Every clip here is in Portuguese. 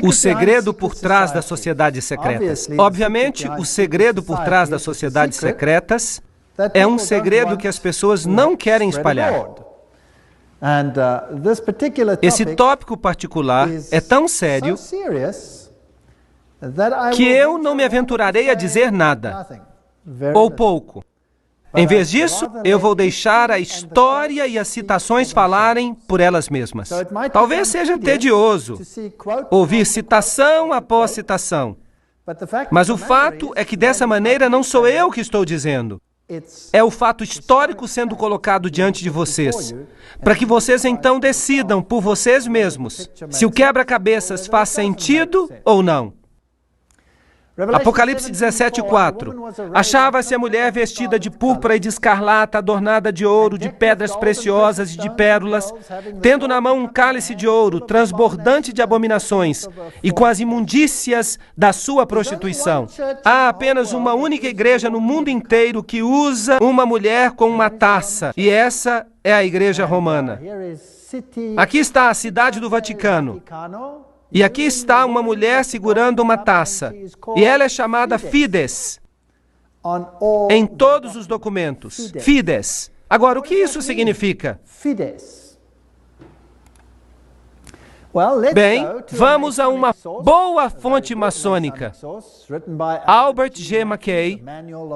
O segredo por trás das sociedades secretas. Obviamente, o segredo por trás das sociedades secretas é um segredo que as pessoas não querem espalhar. Esse tópico particular é tão sério que eu não me aventurarei a dizer nada, ou pouco. Em vez disso, eu vou deixar a história e as citações falarem por elas mesmas. Talvez seja tedioso ouvir citação após citação, mas o fato é que dessa maneira não sou eu que estou dizendo. É o fato histórico sendo colocado diante de vocês, para que vocês então decidam por vocês mesmos se o quebra-cabeças faz sentido ou não. Apocalipse 17:4. Achava-se a mulher vestida de púrpura e de escarlata, adornada de ouro, de pedras preciosas e de pérolas, tendo na mão um cálice de ouro, transbordante de abominações, e com as imundícias da sua prostituição. Há apenas uma única igreja no mundo inteiro que usa uma mulher com uma taça, e essa é a Igreja Romana. Aqui está a cidade do Vaticano. E aqui está uma mulher segurando uma taça. E ela é chamada Fides. Em todos os documentos. Fides. Agora, o que isso significa? Bem, vamos a uma boa fonte maçônica. Albert G. Mackay,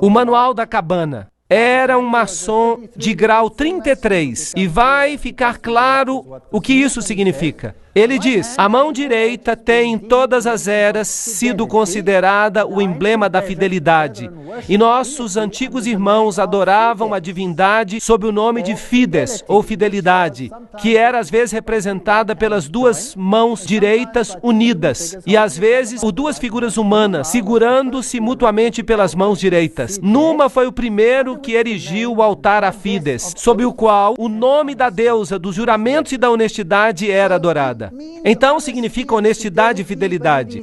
o Manual da Cabana. Era um maçom de grau 33. E vai ficar claro o que isso significa. Ele diz: a mão direita tem em todas as eras sido considerada o emblema da fidelidade. E nossos antigos irmãos adoravam a divindade sob o nome de Fides, ou fidelidade, que era às vezes representada pelas duas mãos direitas unidas, e às vezes por duas figuras humanas, segurando-se mutuamente pelas mãos direitas. Numa foi o primeiro que erigiu o altar a Fides, sob o qual o nome da deusa dos juramentos e da honestidade era adorada. Então significa honestidade e fidelidade,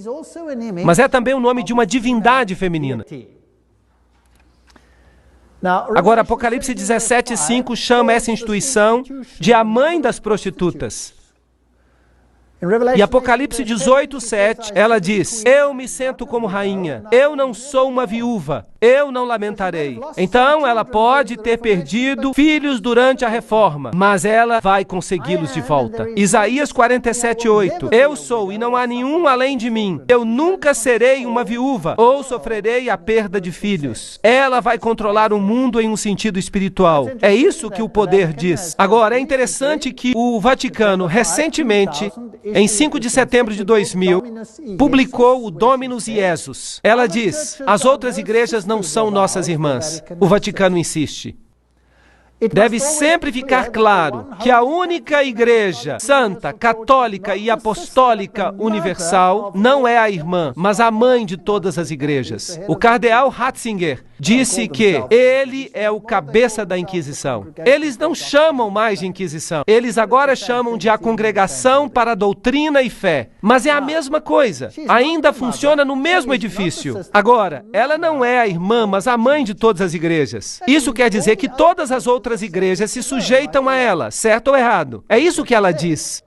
mas é também o nome de uma divindade feminina. Agora, Apocalipse 17:5 chama essa instituição de a mãe das prostitutas. E Apocalipse 18:7, ela diz: eu me sento como rainha, eu não sou uma viúva, eu não lamentarei. Então ela pode ter perdido filhos durante a reforma, mas ela vai consegui-los de volta. Isaías 47:8, eu sou e não há nenhum além de mim, eu nunca serei uma viúva, ou sofrerei a perda de filhos. Ela vai controlar o mundo em um sentido espiritual. É isso que o poder diz. Agora, é interessante que o Vaticano, recentemente, em 5 de setembro de 2000, publicou o Dominus Iesus. Ela diz: as outras igrejas não são nossas irmãs. O Vaticano insiste. Deve sempre ficar claro que a única igreja santa, católica e apostólica universal não é a irmã, mas a mãe de todas as igrejas. O cardeal Ratzinger disse que ele é o cabeça da Inquisição. Eles não chamam mais de Inquisição. Eles agora chamam de a Congregação para a Doutrina e Fé. Mas é a mesma coisa. Ainda funciona no mesmo edifício. Agora, ela não é a irmã, mas a mãe de todas as igrejas. Isso quer dizer que todas as outras igrejas se sujeitam a ela, certo ou errado? É isso que ela diz.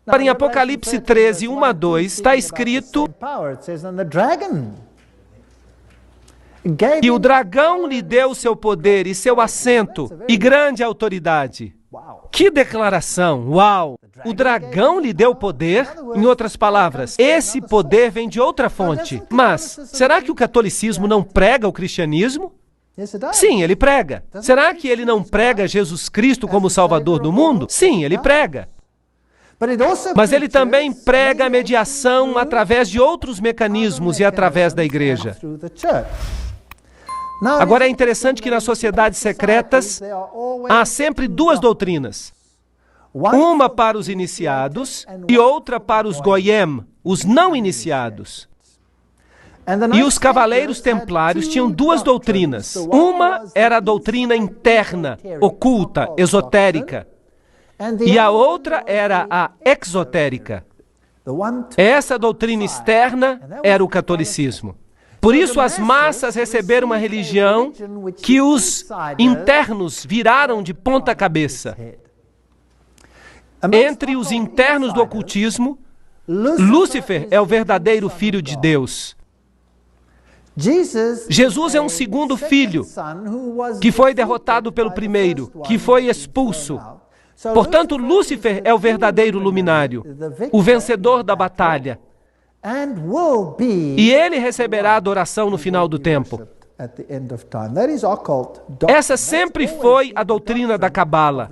Para em Apocalipse 13, 1 a 2, está escrito que o dragão lhe deu seu poder e seu assento e grande autoridade. Que declaração! Uau! O dragão lhe deu poder? Em outras palavras, esse poder vem de outra fonte. Mas, será que o catolicismo não prega o cristianismo? Sim, ele prega. Será que ele não prega Jesus Cristo como Salvador do mundo? Sim, ele prega. Mas ele também prega a mediação através de outros mecanismos e através da igreja. Agora é interessante que nas sociedades secretas há sempre duas doutrinas. Uma para os iniciados e outra para os goyim, os não iniciados. E os cavaleiros templários tinham duas doutrinas. Uma era a doutrina interna, oculta, esotérica. E a outra era a exotérica. Essa doutrina externa era o catolicismo. Por isso as massas receberam uma religião que os internos viraram de ponta cabeça. Entre os internos do ocultismo, Lúcifer é o verdadeiro filho de Deus. Jesus é um segundo filho que foi derrotado pelo primeiro, que foi expulso. Portanto, Lúcifer é o verdadeiro luminário, o vencedor da batalha. E ele receberá adoração no final do tempo. Essa sempre foi a doutrina da Cabala.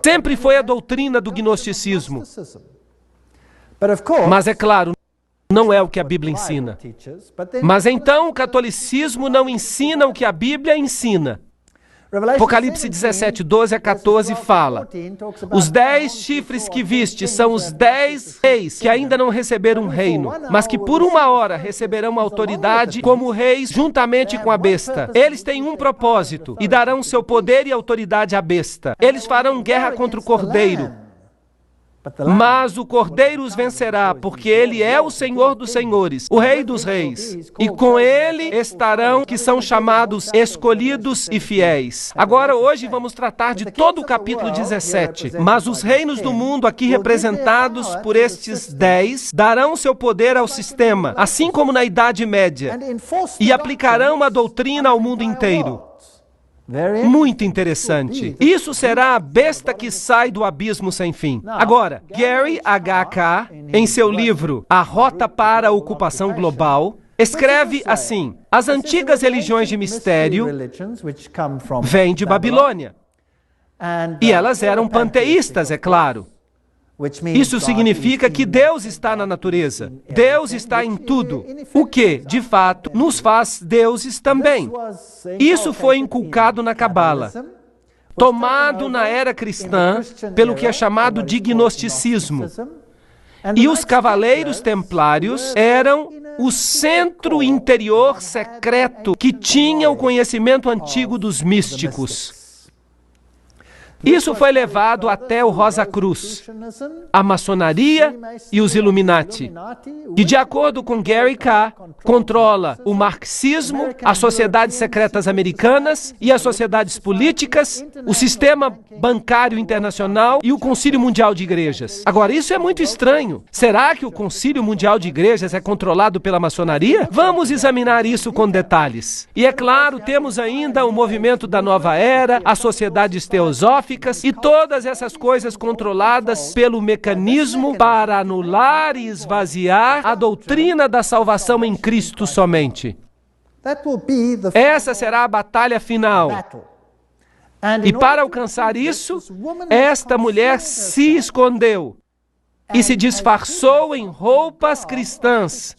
Sempre foi a doutrina do gnosticismo. Mas é claro, não é o que a Bíblia ensina. Mas então o catolicismo não ensina o que a Bíblia ensina. Apocalipse 17, 12 a 14 fala: os 10 chifres que viste são os 10 reis que ainda não receberam um reino, mas que por uma hora receberão autoridade como reis juntamente com a besta. Eles têm um propósito e darão seu poder e autoridade à besta. Eles farão guerra contra o Cordeiro. Mas o Cordeiro os vencerá, porque ele é o Senhor dos senhores, o Rei dos reis. E com ele estarão que são chamados escolhidos e fiéis. Agora, hoje, vamos tratar de todo o capítulo 17. Mas os reinos do mundo, aqui representados por estes 10, darão seu poder ao sistema, assim como na Idade Média, e aplicarão a doutrina ao mundo inteiro. Muito interessante. Isso será a besta que sai do abismo sem fim. Agora, Gary H.K., em seu livro A Rota para a Ocupação Global, escreve assim: as antigas religiões de mistério vêm de Babilônia. E elas eram panteístas, é claro. Isso significa que Deus está na natureza. Deus está em tudo. O que, de fato, nos faz deuses também. Isso foi inculcado na Cabala, tomado na era cristã pelo que é chamado de gnosticismo. E os cavaleiros templários eram o centro interior secreto que tinha o conhecimento antigo dos místicos. Isso foi levado até o Rosa Cruz, a maçonaria e os Illuminati, que, de acordo com Gary K., controla o marxismo, as sociedades secretas americanas e as sociedades políticas, o sistema bancário internacional e o Concílio Mundial de Igrejas. Agora, isso é muito estranho. Será que o Concílio Mundial de Igrejas é controlado pela maçonaria? Vamos examinar isso com detalhes. E é claro, temos ainda o movimento da Nova Era, as sociedades teosóficas, e todas essas coisas controladas pelo mecanismo para anular e esvaziar a doutrina da salvação em Cristo somente. Essa será a batalha final. E para alcançar isso, esta mulher se escondeu e se disfarçou em roupas cristãs.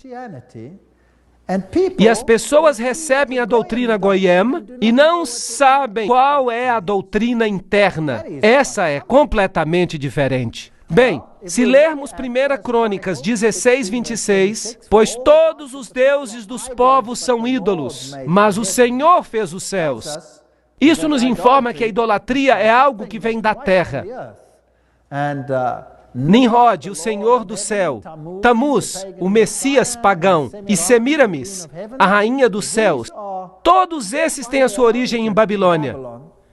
E as pessoas recebem a doutrina Goyim e não sabem qual é a doutrina interna. Essa é completamente diferente. Bem, se lermos 1 Crônicas 16, 26, pois todos os deuses dos povos são ídolos, mas o Senhor fez os céus. Isso nos informa que a idolatria é algo que vem da terra. Nimrod, o Senhor do céu, Tamuz, o Messias pagão, e Semiramis, a rainha dos céus, todos esses têm a sua origem em Babilônia.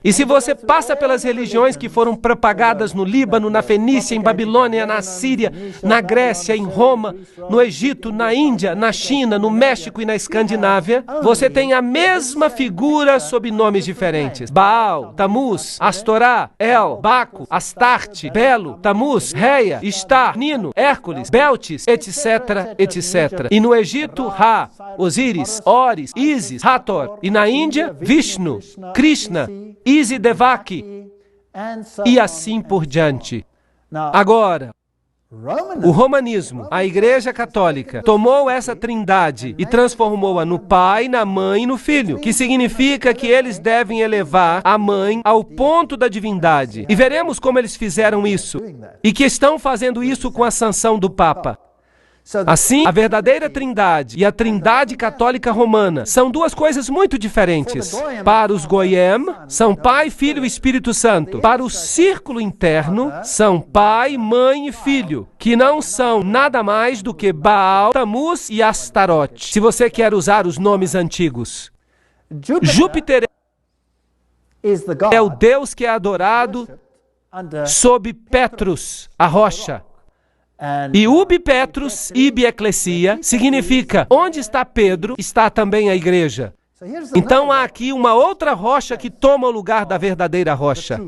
E se você passa pelas religiões que foram propagadas no Líbano, na Fenícia, em Babilônia, na Síria, na Grécia, em Roma, no Egito, na Índia, na China, no México e na Escandinávia, você tem a mesma figura sob nomes diferentes. Baal, Tamuz, Astorá, El, Baco, Astarte, Belo, Tamuz, Reia, Istar, Nino, Hércules, Beltis, etc., etc. E no Egito, Ra, Osíris, Oris, Ísis, Hathor. E na Índia, Vishnu, Krishna, Isidevaki, e assim por diante. Agora, o romanismo, a Igreja Católica, tomou essa trindade e transformou-a no Pai, na Mãe e no Filho, que significa que eles devem elevar a Mãe ao ponto da divindade. E veremos como eles fizeram isso, e que estão fazendo isso com a sanção do Papa. Assim, a verdadeira trindade e a trindade católica romana são duas coisas muito diferentes. Para os Goyim, são Pai, Filho e Espírito Santo. Para o círculo interno, são Pai, Mãe e Filho, que não são nada mais do que Baal, Tamuz e Astarote, se você quer usar os nomes antigos. Júpiter é o Deus que é adorado sob Petrus, a rocha. E ubi Petrus, ibi ecclesia, significa, onde está Pedro, está também a igreja. Então há aqui uma outra rocha que toma o lugar da verdadeira rocha.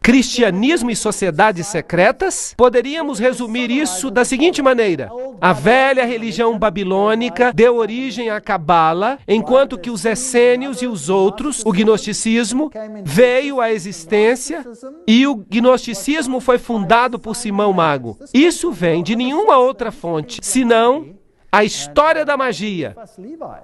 Cristianismo e sociedades secretas? Poderíamos resumir isso da seguinte maneira: a velha religião babilônica deu origem à Cabala, enquanto que os essênios e os outros, o gnosticismo, veio à existência e o gnosticismo foi fundado por Simão Mago. Isso vem de nenhuma outra fonte, senão a história da magia,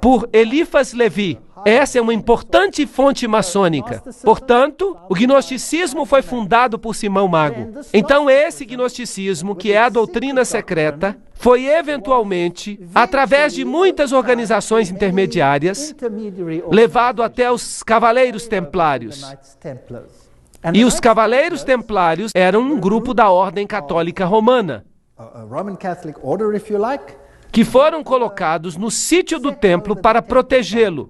por Eliphas Levi. Essa é uma importante fonte maçônica. Portanto, o gnosticismo foi fundado por Simão Mago. Então, esse gnosticismo, que é a doutrina secreta, foi eventualmente, através de muitas organizações intermediárias, levado até os Cavaleiros Templários. E os Cavaleiros Templários eram um grupo da Ordem Católica Romana, que foram colocados no sítio do templo para protegê-lo.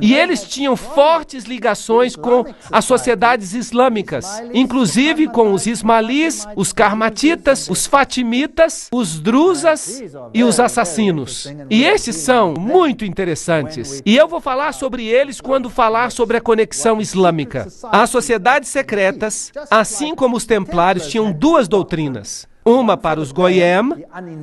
E eles tinham fortes ligações com as sociedades islâmicas, inclusive com os ismaelis, os carmatitas, os fatimitas, os druzas e os assassinos. E esses são muito interessantes. E eu vou falar sobre eles quando falar sobre a conexão islâmica. As sociedades secretas, assim como os templários, tinham duas doutrinas. Uma para os Goyim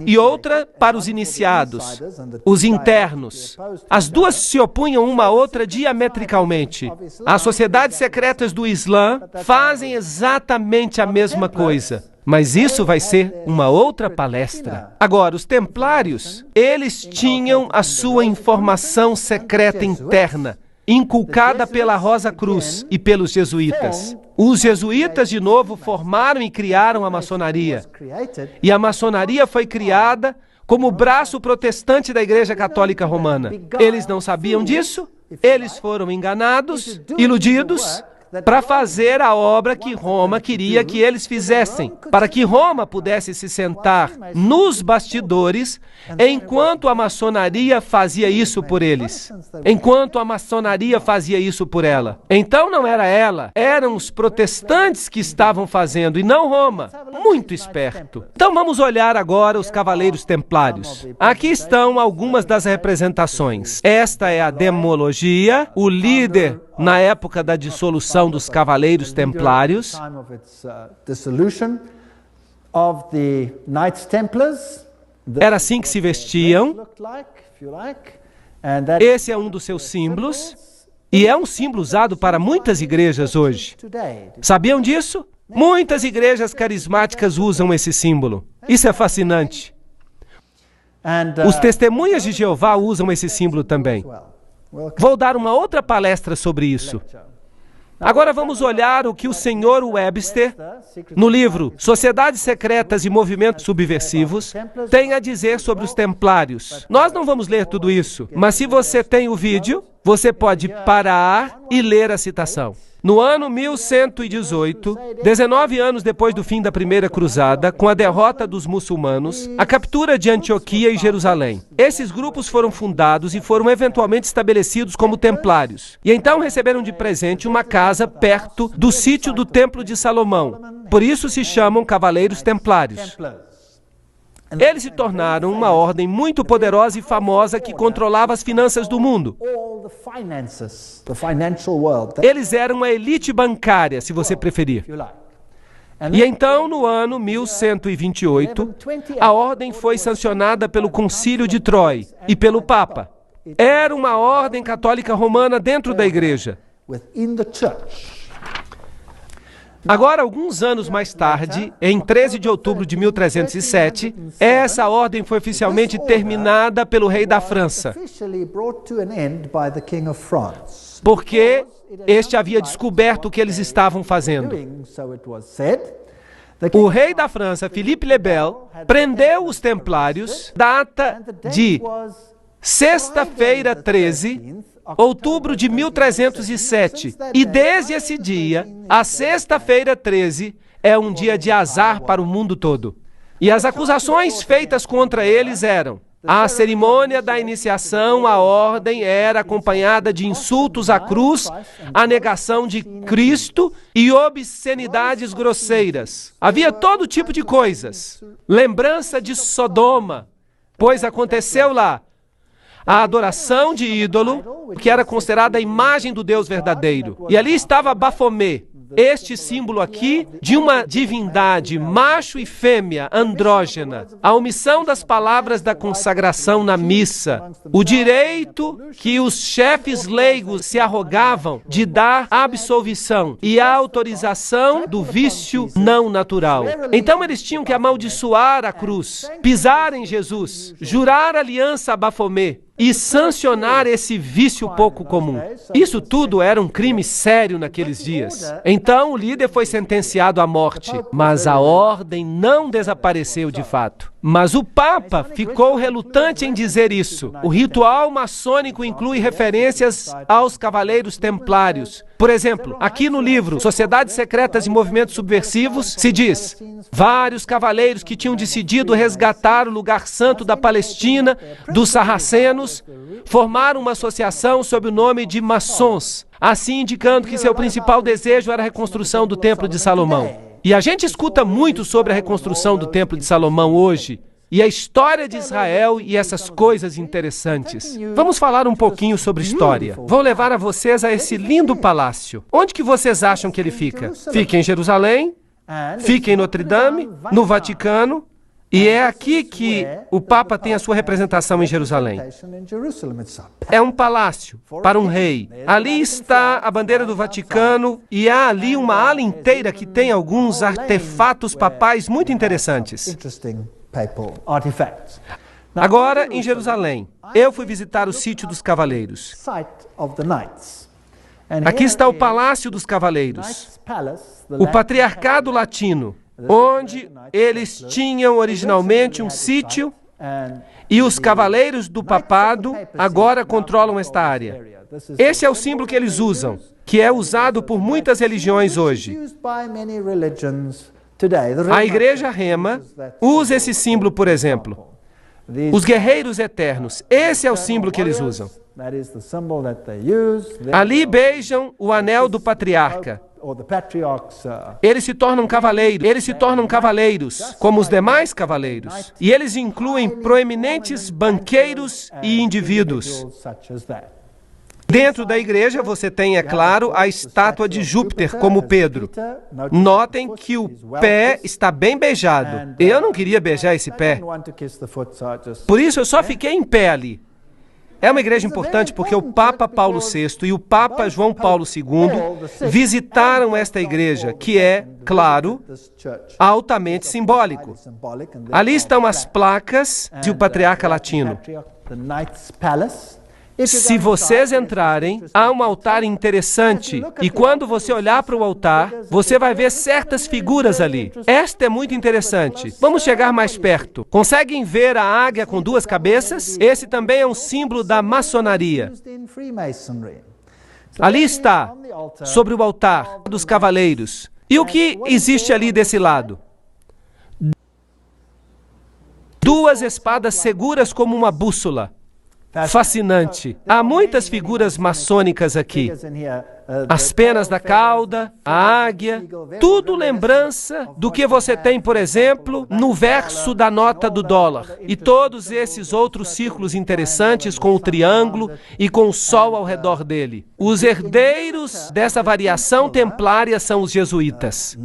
e outra para os iniciados, os internos. As duas se opunham uma à outra diametricalmente. As sociedades secretas do Islã fazem exatamente a mesma coisa. Mas isso vai ser uma outra palestra. Agora, os templários, eles tinham a sua informação secreta interna, inculcada pela Rosa Cruz e pelos jesuítas. Os jesuítas, de novo, formaram e criaram a maçonaria. E a maçonaria foi criada como o braço protestante da Igreja Católica Romana. Eles não sabiam disso, eles foram enganados, iludidos, para fazer a obra que Roma queria que eles fizessem, para que Roma pudesse se sentar nos bastidores, enquanto a maçonaria fazia isso por eles, enquanto a maçonaria fazia isso por ela. Então não era ela, eram os protestantes que estavam fazendo, e não Roma. Muito esperto. Então vamos olhar agora os Cavaleiros Templários. Aqui estão algumas das representações. Esta é a demologia, o líder na época da dissolução dos Cavaleiros Templários. Era assim que se vestiam. Esse é um dos seus símbolos. E é um símbolo usado para muitas igrejas hoje. Sabiam disso? Muitas igrejas carismáticas usam esse símbolo. Isso é fascinante. Os Testemunhas de Jeová usam esse símbolo também. Vou dar uma outra palestra sobre isso. Agora vamos olhar o que o Sr. Webster, no livro Sociedades Secretas e Movimentos Subversivos, tem a dizer sobre os templários. Nós não vamos ler tudo isso, mas se você tem o vídeo, você pode parar e ler a citação. No ano 1118, 19 anos depois do fim da Primeira Cruzada, com a derrota dos muçulmanos, a captura de Antioquia e Jerusalém. Esses grupos foram fundados e foram eventualmente estabelecidos como templários. E então receberam de presente uma casa perto do sítio do Templo de Salomão. Por isso se chamam Cavaleiros Templários. Eles se tornaram uma ordem muito poderosa e famosa que controlava as finanças do mundo. Eles eram a elite bancária, se você preferir. E então, no ano 1128, a ordem foi sancionada pelo Concílio de Troy e pelo Papa. Era uma ordem católica romana dentro da igreja. Agora, alguns anos mais tarde, em 13 de outubro de 1307, essa ordem foi oficialmente terminada pelo rei da França, porque este havia descoberto o que eles estavam fazendo. O rei da França, Philippe le Bel, prendeu os templários, data de sexta-feira 13, outubro de 1307. E desde esse dia, a sexta-feira 13 é um dia de azar para o mundo todo. E as acusações feitas contra eles eram: A cerimônia da iniciação à ordem era acompanhada de insultos à cruz, a negação de Cristo e obscenidades grosseiras. Havia todo tipo de coisas. Lembrança de Sodoma, pois aconteceu lá a adoração de ídolo, que era considerada a imagem do Deus verdadeiro. E ali estava Bafomé, este símbolo aqui de uma divindade, macho e fêmea, andrógena. A omissão das palavras da consagração na missa. O direito que os chefes leigos se arrogavam de dar absolvição e a autorização do vício não natural. Então eles tinham que amaldiçoar a cruz, pisar em Jesus, jurar aliança a Bafomé e sancionar esse vício pouco comum. Isso tudo era um crime sério naqueles dias. Então o líder foi sentenciado à morte, mas a ordem não desapareceu de fato. Mas o Papa ficou relutante em dizer isso. O ritual maçônico inclui referências aos cavaleiros templários. Por exemplo, aqui no livro Sociedades Secretas e Movimentos Subversivos, se diz: vários cavaleiros que tinham decidido resgatar o lugar santo da Palestina, dos sarracenos, formaram uma associação sob o nome de maçons, assim indicando que seu principal desejo era a reconstrução do Templo de Salomão. E a gente escuta muito sobre a reconstrução do Templo de Salomão hoje, e a história de Israel e essas coisas interessantes. Vamos falar um pouquinho sobre história. Vou levar a vocês a esse lindo palácio. Onde que vocês acham que ele fica? Fica em Jerusalém, fica em Notre Dame, no Vaticano, e é aqui que o Papa tem a sua representação em Jerusalém. É um palácio para um rei. Ali está a bandeira do Vaticano e há ali uma ala inteira que tem alguns artefatos papais muito interessantes. Agora, em Jerusalém, eu fui visitar o sítio dos cavaleiros. Aqui está o Palácio dos Cavaleiros, o Patriarcado Latino, onde eles tinham originalmente um sítio e os cavaleiros do papado agora controlam esta área. Esse é o símbolo que eles usam, que é usado por muitas religiões hoje. A Igreja Rema usa esse símbolo, por exemplo. Os guerreiros eternos, esse é o símbolo que eles usam. Ali beijam o anel do patriarca. Eles se tornam cavaleiros, como os demais cavaleiros. E eles incluem proeminentes banqueiros e indivíduos. Dentro da igreja você tem, é claro, a estátua de Júpiter, como Pedro. Notem que o pé está bem beijado. Eu não queria beijar esse pé. Por isso eu só fiquei em pé ali. É uma igreja importante porque o Papa Paulo VI e o Papa João Paulo II visitaram esta igreja, que é, claro, altamente simbólico. Ali estão as placas do Patriarca Latino. Se vocês entrarem, há um altar interessante, e quando você olhar para o altar, você vai ver certas figuras ali. Esta é muito interessante. Vamos chegar mais perto. Conseguem ver a águia com duas cabeças? Esse também é um símbolo da maçonaria. Ali está, sobre o altar dos cavaleiros. E o que existe ali desse lado? Duas espadas seguras como uma bússola. Fascinante. Há muitas figuras maçônicas aqui. As penas da cauda, a águia, tudo lembrança do que você tem, por exemplo, no verso da nota do dólar. E todos esses outros círculos interessantes com o triângulo e com o sol ao redor dele. Os herdeiros dessa variação templária são os jesuítas.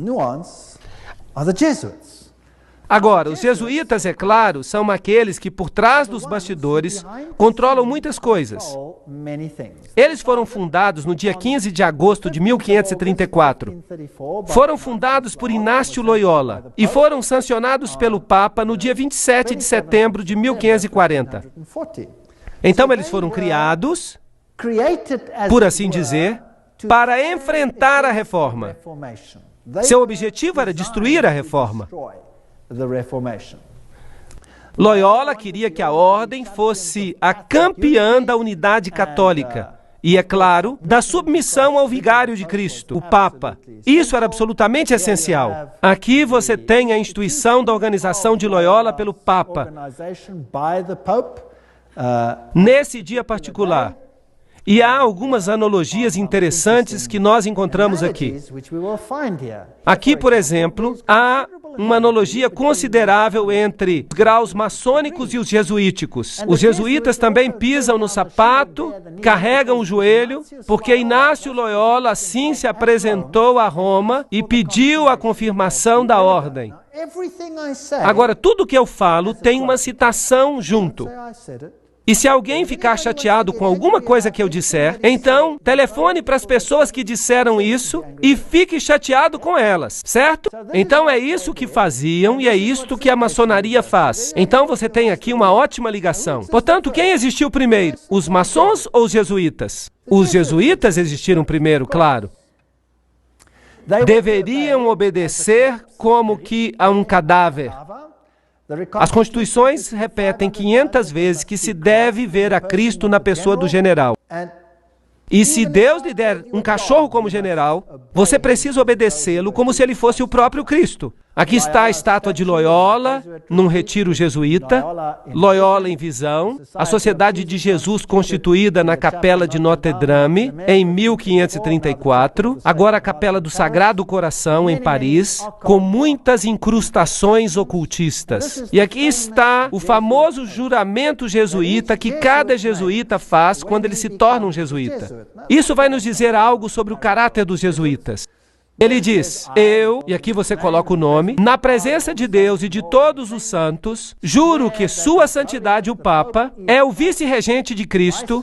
Agora, os jesuítas, é claro, são aqueles que, por trás dos bastidores, controlam muitas coisas. Eles foram fundados no dia 15 de agosto de 1534. Foram fundados por Inácio Loyola e foram sancionados pelo Papa no dia 27 de setembro de 1540. Então, eles foram criados, por assim dizer, para enfrentar a reforma. Seu objetivo era destruir a reforma. Loyola queria que a ordem fosse a campeã da unidade católica E, é claro, da submissão ao vigário de Cristo, o Papa. Isso era absolutamente essencial. Aqui você tem a instituição da organização de Loyola pelo Papa. Nesse dia particular. E há algumas analogias interessantes que nós encontramos aqui. Aqui, por exemplo, há uma analogia considerável entre os graus maçônicos e os jesuíticos. Os jesuítas também pisam no sapato, carregam o joelho, porque Inácio Loyola assim se apresentou a Roma e pediu a confirmação da ordem. Agora, tudo que eu falo tem uma citação junto. E se alguém ficar chateado com alguma coisa que eu disser, então telefone para as pessoas que disseram isso e fique chateado com elas, certo? Então é isso que faziam e é isto que a maçonaria faz. Então você tem aqui uma ótima ligação. Portanto, quem existiu primeiro? Os maçons ou os jesuítas? Os jesuítas existiram primeiro, claro. Deveriam obedecer como que a um cadáver. As constituições repetem 500 vezes que se deve ver a Cristo na pessoa do general. E se Deus lhe der um cachorro como general, você precisa obedecê-lo como se ele fosse o próprio Cristo. Aqui está a estátua de Loyola, num retiro jesuíta, Loyola em visão, a Sociedade de Jesus constituída na Capela de Notre-Dame, em 1534, agora a Capela do Sagrado Coração, em Paris, com muitas incrustações ocultistas. E aqui está o famoso juramento jesuíta que cada jesuíta faz quando ele se torna um jesuíta. Isso vai nos dizer algo sobre o caráter dos jesuítas. Ele diz, eu, e aqui você coloca o nome, na presença de Deus e de todos os santos, juro que Sua Santidade o Papa é o vice-regente de Cristo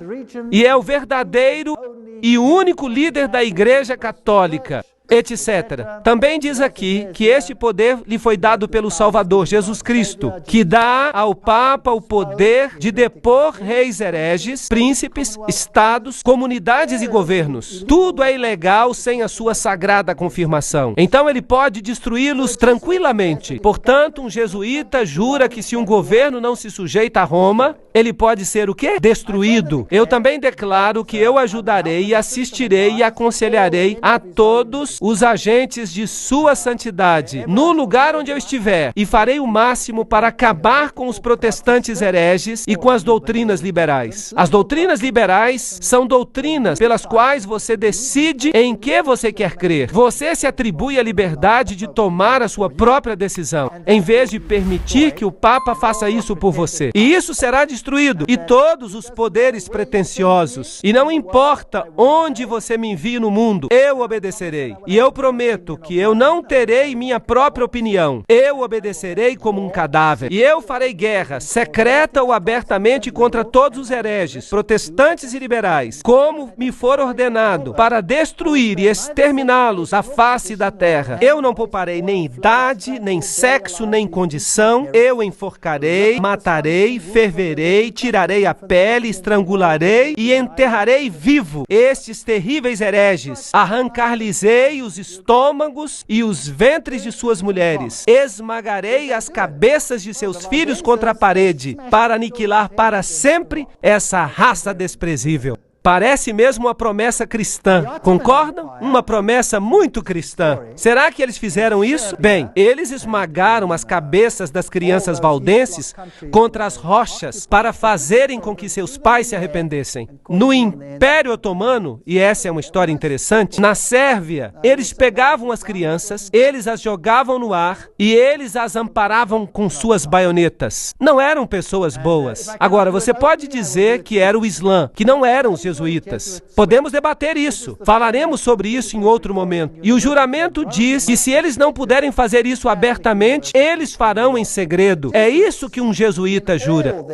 e é o verdadeiro e único líder da Igreja Católica, etc. Também diz aqui que este poder lhe foi dado pelo Salvador, Jesus Cristo, que dá ao Papa o poder de depor reis hereges, príncipes, estados, comunidades e governos. Tudo é ilegal sem a sua sagrada confirmação. Então ele pode destruí-los tranquilamente. Portanto, um jesuíta jura que se um governo não se sujeita a Roma, ele pode ser o quê? Destruído. Eu também declaro que eu ajudarei, assistirei e aconselharei a todos os agentes de Sua Santidade, no lugar onde eu estiver, e farei o máximo para acabar com os protestantes hereges e com as doutrinas liberais. As doutrinas liberais são doutrinas pelas quais você decide em que você quer crer. Você se atribui a liberdade de tomar a sua própria decisão, em vez de permitir que o Papa faça isso por você. E isso será destruído, e todos os poderes pretensiosos. E não importa onde você me envie no mundo, eu obedecerei. E eu prometo que eu não terei minha própria opinião. Eu obedecerei como um cadáver. E eu farei guerra, secreta ou abertamente, contra todos os hereges, protestantes e liberais, como me for ordenado, para destruir e exterminá-los à face da terra. Eu não pouparei nem idade, nem sexo, nem condição. Eu enforcarei, matarei, ferverei, tirarei a pele, estrangularei e enterrarei vivo estes terríveis hereges. Arrancar-lhes-ei os estômagos e os ventres de suas mulheres. Esmagarei as cabeças de seus filhos contra a parede, para aniquilar para sempre essa raça desprezível. Parece mesmo uma promessa cristã, concordam? Uma promessa muito cristã. Será que eles fizeram isso? Bem, eles esmagaram as cabeças das crianças valdenses contra as rochas para fazerem com que seus pais se arrependessem. No Império Otomano, e essa é uma história interessante, na Sérvia, eles pegavam as crianças, eles as jogavam no ar e eles as amparavam com suas baionetas. Não eram pessoas boas. Agora, você pode dizer que era o Islã, que não eram os jesuítas. Podemos debater isso. Falaremos sobre isso em outro momento. E o juramento diz que se eles não puderem fazer isso abertamente, eles farão em segredo. É isso que um jesuíta jura.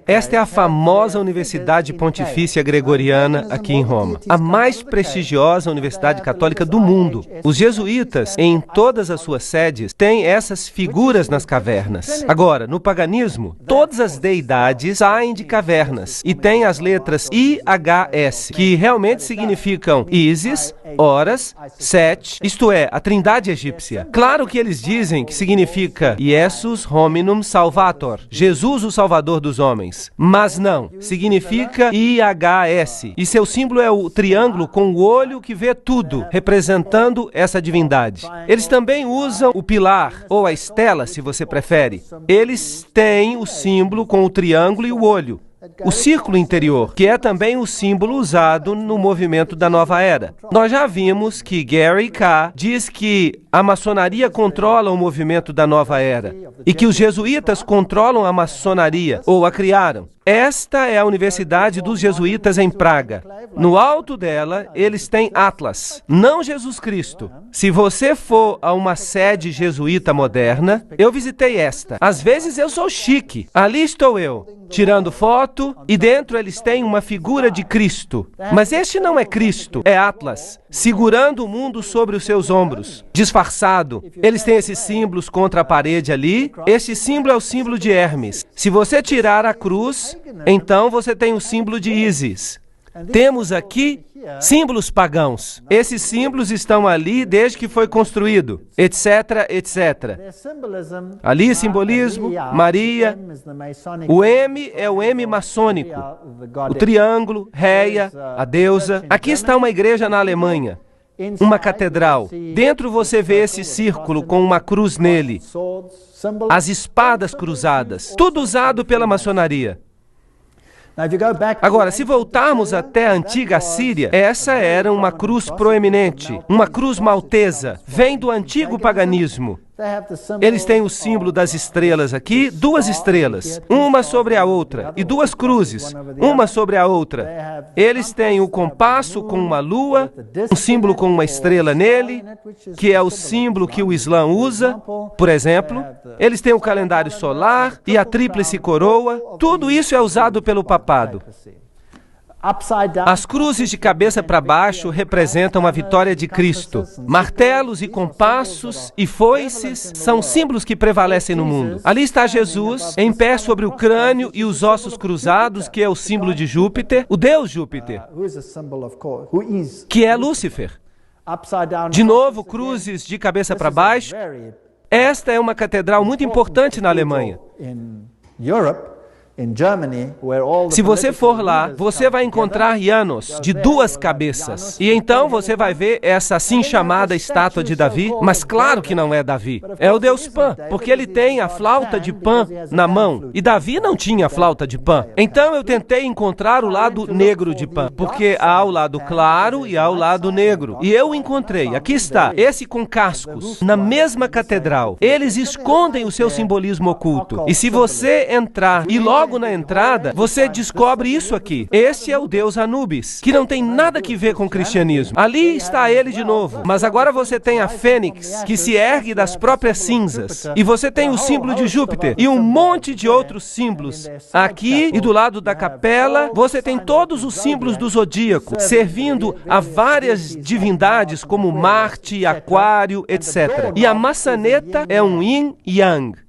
Esta é a famosa Universidade Pontifícia Gregoriana aqui em Roma. A mais prestigiosa universidade católica do mundo. Os jesuítas, em todas as suas sedes, têm essas figuras nas cavernas. Agora, no paganismo, todas as deidades saem de cavernas e têm as letras IHL H-S, que realmente significam Isis, Horus, Set, isto é, a trindade egípcia. Claro que eles dizem que significa Jesus Hominum Salvator, Jesus o Salvador dos homens, mas não, significa IHS, e seu símbolo é o triângulo com o olho que vê tudo, representando essa divindade. Eles também usam o pilar, ou a estela, se você prefere. Eles têm o símbolo com o triângulo e o olho. O círculo interior, que é também o símbolo usado no movimento da Nova Era. Nós já vimos que Gary K. diz que a maçonaria controla o movimento da Nova Era e que os jesuítas controlam a maçonaria, ou a criaram. Esta é a Universidade dos Jesuítas em Praga. No alto dela, eles têm Atlas, não Jesus Cristo. Se você for a uma sede jesuíta moderna, eu visitei esta. Às vezes eu sou chique. Ali estou eu, tirando foto, e dentro eles têm uma figura de Cristo. Mas este não é Cristo, é Atlas, segurando o mundo sobre os seus ombros, disfarçado. Eles têm esses símbolos contra a parede ali. Este símbolo é o símbolo de Hermes. Se você tirar a cruz, então você tem o símbolo de Ísis. Temos aqui símbolos pagãos. Esses símbolos estão ali desde que foi construído, etc, etc. Ali simbolismo, Maria. O M é o M maçônico. O triângulo, Reia, a deusa. Aqui está uma igreja na Alemanha, uma catedral. Dentro você vê esse círculo com uma cruz nele. As espadas cruzadas. Tudo usado pela maçonaria. Agora, se voltarmos até a antiga Síria, essa era uma cruz proeminente, uma cruz maltesa, vem do antigo paganismo. Eles têm o símbolo das estrelas aqui, duas estrelas, uma sobre a outra, e duas cruzes, uma sobre a outra. Eles têm o compasso com uma lua, um símbolo com uma estrela nele, que é o símbolo que o Islã usa, por exemplo. Eles têm o calendário solar e a tríplice coroa. Tudo isso é usado pelo papado. As cruzes de cabeça para baixo representam a vitória de Cristo. Martelos e compassos e foices são símbolos que prevalecem no mundo. Ali está Jesus, em pé sobre o crânio e os ossos cruzados, que é o símbolo de Júpiter, o deus Júpiter, que é Lúcifer. De novo, cruzes de cabeça para baixo. Esta é uma catedral muito importante na Alemanha. Se você for lá, você vai encontrar Janos de duas cabeças. E então você vai ver essa assim chamada estátua de Davi, mas claro que não é Davi. É o deus Pan, porque ele tem a flauta de Pan na mão. E Davi não tinha a flauta de Pan. Então eu tentei encontrar o lado negro de Pan, porque há o lado claro e há o lado negro. E eu encontrei. Aqui está, esse com cascos, na mesma catedral. Eles escondem o seu simbolismo oculto. E se você entrar e logo na entrada, você descobre isso aqui. Este é o deus Anubis, que não tem nada que ver com o cristianismo. Ali está ele de novo. Mas agora você tem a fênix, que se ergue das próprias cinzas. E você tem o símbolo de Júpiter e um monte de outros símbolos. Aqui e do lado da capela, você tem todos os símbolos do zodíaco, servindo a várias divindades como Marte, Aquário, etc. E a maçaneta é um yin e yang.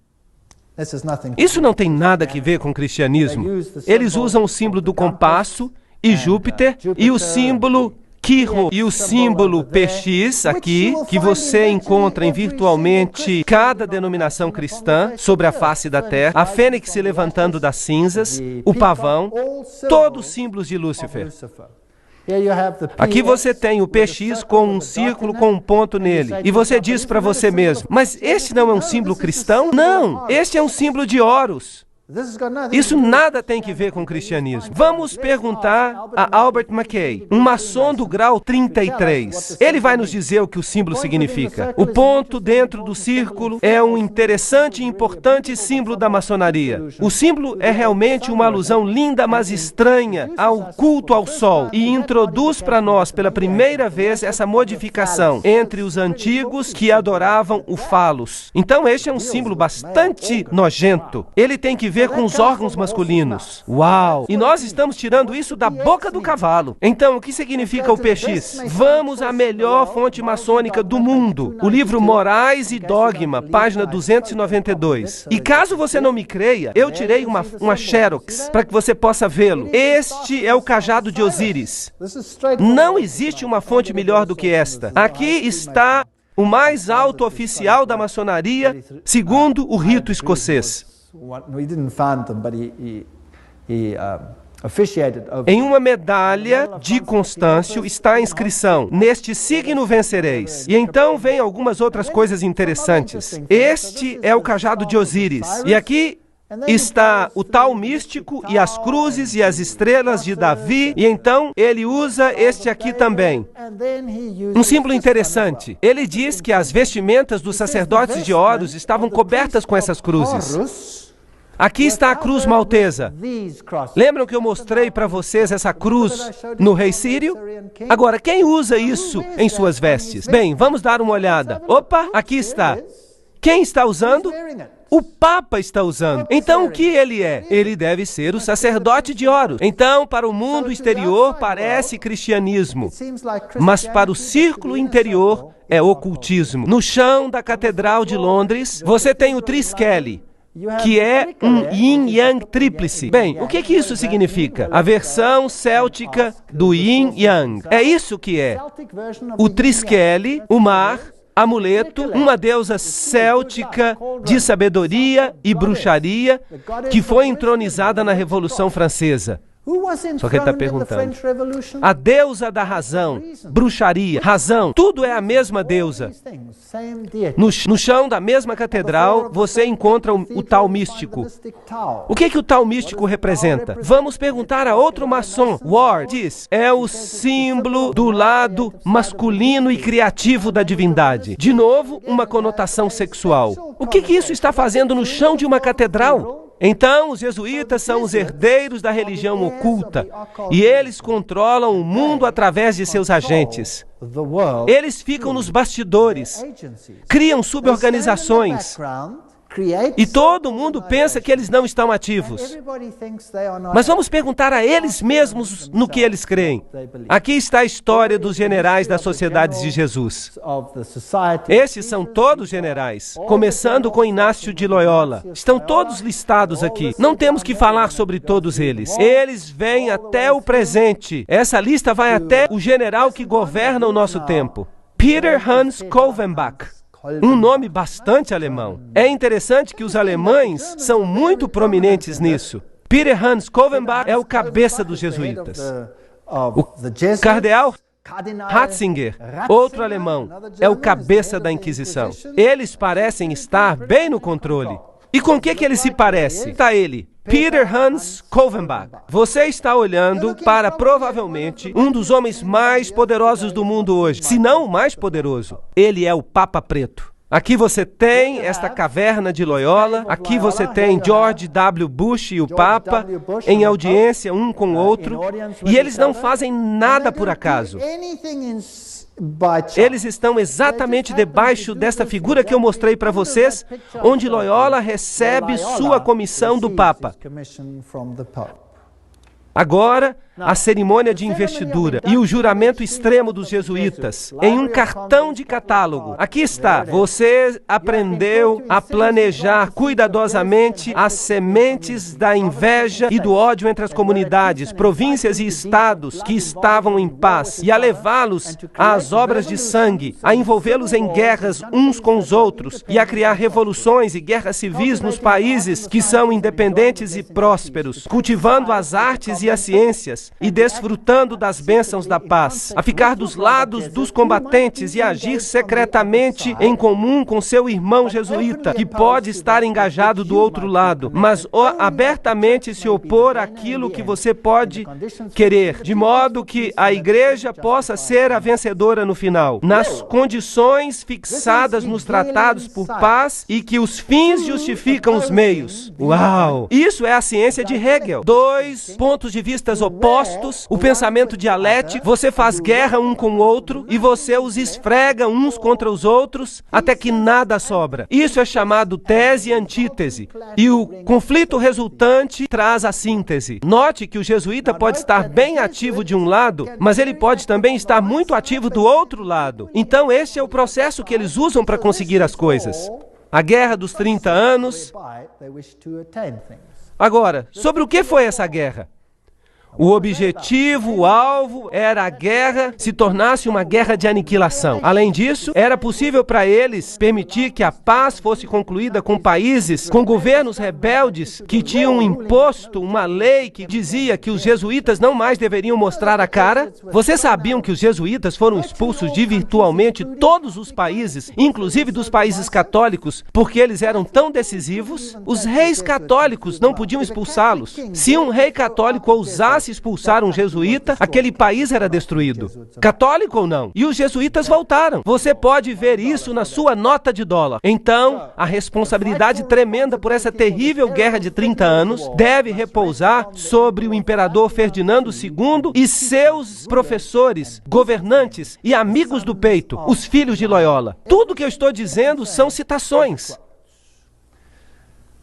Isso não tem nada a ver com o cristianismo. Eles usam o símbolo do compasso e Júpiter e o símbolo Quirro e o símbolo PX aqui, que você encontra em virtualmente cada denominação cristã sobre a face da terra, a fênix se levantando das cinzas, o pavão, todos símbolos de Lúcifer. Aqui você tem o PX com um círculo com um ponto nele. E você diz para você mesmo, mas este não é um símbolo cristão? Não, este é um símbolo de Horus. Isso nada tem que ver com o cristianismo. Vamos perguntar a Albert Mackay, um maçom do grau 33. Ele vai nos dizer o que o símbolo significa. O ponto dentro do círculo é um interessante e importante símbolo da maçonaria. O símbolo é realmente uma alusão linda, mas estranha ao culto ao sol e introduz para nós pela primeira vez essa modificação entre os antigos que adoravam o falos. Então este é um símbolo bastante nojento. Ele tem que ver ver com os órgãos masculinos. Uau! E nós estamos tirando isso da boca do cavalo. Então, o que significa o PX? Vamos à melhor fonte maçônica do mundo. O livro Morais e Dogma, página 292. E caso você não me creia, eu tirei uma xerox para que você possa vê-lo. Este é o cajado de Osíris. Não existe uma fonte melhor do que esta. Aqui está o mais alto oficial da maçonaria, segundo o rito escocês. Em uma medalha de Constâncio está a inscrição: neste signo vencereis. E então vem algumas outras coisas interessantes. Este é o cajado de Osíris. E aqui está o tal místico e as cruzes e as estrelas de Davi, e então ele usa este aqui também. Um símbolo interessante. Ele diz que as vestimentas dos sacerdotes de Horus estavam cobertas com essas cruzes. Aqui está a cruz maltesa. Lembram que eu mostrei para vocês essa cruz no rei sírio? Agora, quem usa isso em suas vestes? Bem, vamos dar uma olhada. Opa, aqui está. Quem está usando? O Papa está usando. Então, o que ele é? Ele deve ser o sacerdote de Horus. Então, para o mundo exterior, parece cristianismo. Mas para o círculo interior, é ocultismo. No chão da Catedral de Londres, você tem o Triskele, que é um yin-yang tríplice. Bem, o que isso significa? A versão céltica do yin-yang. É isso que é. O Triskele, o mar, amuleto, uma deusa céltica de sabedoria e bruxaria que foi entronizada na Revolução Francesa. Só que ele está perguntando. A deusa da razão, bruxaria, razão, tudo é a mesma deusa. No chão da mesma catedral, você encontra o tal místico. O que o tal místico representa? Vamos perguntar a outro maçom. Ward diz, é o símbolo do lado masculino e criativo da divindade. De novo, uma conotação sexual. O que isso está fazendo no chão de uma catedral? Então, os jesuítas são os herdeiros da religião oculta e eles controlam o mundo através de seus agentes. Eles ficam nos bastidores, criam suborganizações e todo mundo pensa que eles não estão ativos. Mas vamos perguntar a eles mesmos no que eles creem. Aqui está a história dos generais das Sociedades de Jesus. Estes são todos generais, começando com Inácio de Loyola. Estão todos listados aqui. Não temos que falar sobre todos eles. Eles vêm até o presente. Essa lista vai até o general que governa o nosso tempo. Peter Hans Kolvenbach. Um nome bastante alemão. É interessante que os alemães são muito prominentes nisso. Peter Hans Kolvenbach é o cabeça dos jesuítas. O cardeal Ratzinger, outro alemão, é o cabeça da Inquisição. Eles parecem estar bem no controle. E com que ele se parece? Está ele, Peter Hans Kolvenbach. Você está olhando para, provavelmente, um dos homens mais poderosos do mundo hoje, se não o mais poderoso. Ele é o Papa Preto. Aqui você tem esta caverna de Loyola, aqui você tem George W. Bush e o Papa em audiência um com o outro, e eles não fazem nada por acaso. Eles estão exatamente debaixo desta figura que eu mostrei para vocês, onde Loyola recebe sua comissão do Papa. Agora, a cerimônia de investidura e o juramento extremo dos jesuítas, em um cartão de catálogo. Aqui está. Você aprendeu a planejar cuidadosamente as sementes da inveja e do ódio entre as comunidades, províncias e estados que estavam em paz, e a levá-los às obras de sangue, a envolvê-los em guerras uns com os outros, e a criar revoluções e guerras civis nos países que são independentes e prósperos, cultivando as artes e as ciências, e desfrutando das bênçãos da paz, a ficar dos lados dos combatentes e agir secretamente em comum com seu irmão jesuíta, que pode estar engajado do outro lado, mas abertamente se opor àquilo que você pode querer, de modo que a igreja possa ser a vencedora no final, nas condições fixadas nos tratados por paz e que os fins justificam os meios. Uau! Isso é a ciência de Hegel. Dois pontos de vista opostos opostos, o pensamento dialético, você faz guerra um com o outro e você os esfrega uns contra os outros até que nada sobra. Isso é chamado tese e antítese. E o conflito resultante traz a síntese. Note que o jesuíta pode estar bem ativo de um lado, mas ele pode também estar muito ativo do outro lado. Então esse é o processo que eles usam para conseguir as coisas. A Guerra dos 30 Anos. Agora, sobre o que foi essa guerra? O objetivo, o alvo, era a guerra se tornasse uma guerra de aniquilação. Além disso, era possível para eles permitir que a paz fosse concluída com países, com governos rebeldes que tinham imposto uma lei que dizia que os jesuítas não mais deveriam mostrar a cara. Vocês sabiam que os jesuítas foram expulsos de virtualmente todos os países, inclusive dos países católicos, porque eles eram tão decisivos? Os reis católicos não podiam expulsá-los. Se um rei católico ousasse expulsar um jesuíta, aquele país era destruído. Católico ou não? E os jesuítas voltaram. Você pode ver isso na sua nota de dólar. Então, a responsabilidade tremenda por essa terrível guerra de 30 anos deve repousar sobre o imperador Ferdinando II e seus professores, governantes e amigos do peito, os filhos de Loyola. Tudo que eu estou dizendo são citações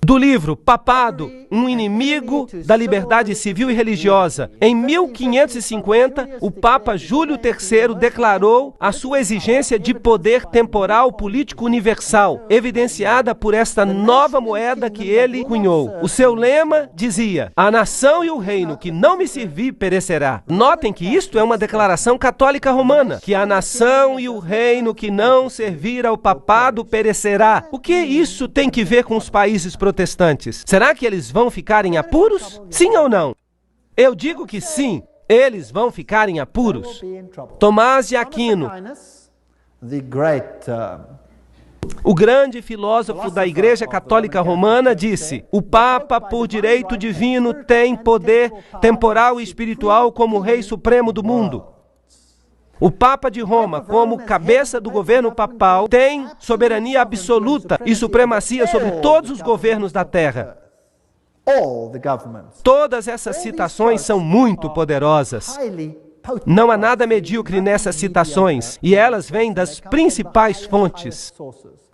do livro Papado, um inimigo da liberdade civil e religiosa. Em 1550, o Papa Júlio III declarou a sua exigência de poder temporal político universal, evidenciada por esta nova moeda que ele cunhou. O seu lema dizia: a nação e o reino que não me servir perecerá. Notem que isto é uma declaração católica romana, que a nação e o reino que não servir ao papado perecerá. O que isso tem que ver com os países protestantes? Será que eles vão ficar em apuros? Sim ou não? Eu digo que sim, eles vão ficar em apuros. Tomás de Aquino, o grande filósofo da Igreja Católica Romana, disse: o Papa, por direito divino, tem poder temporal e espiritual como Rei Supremo do mundo. O Papa de Roma, como cabeça do governo papal, tem soberania absoluta e supremacia sobre todos os governos da terra. Todas essas citações são muito poderosas. Não há nada medíocre nessas citações, e elas vêm das principais fontes.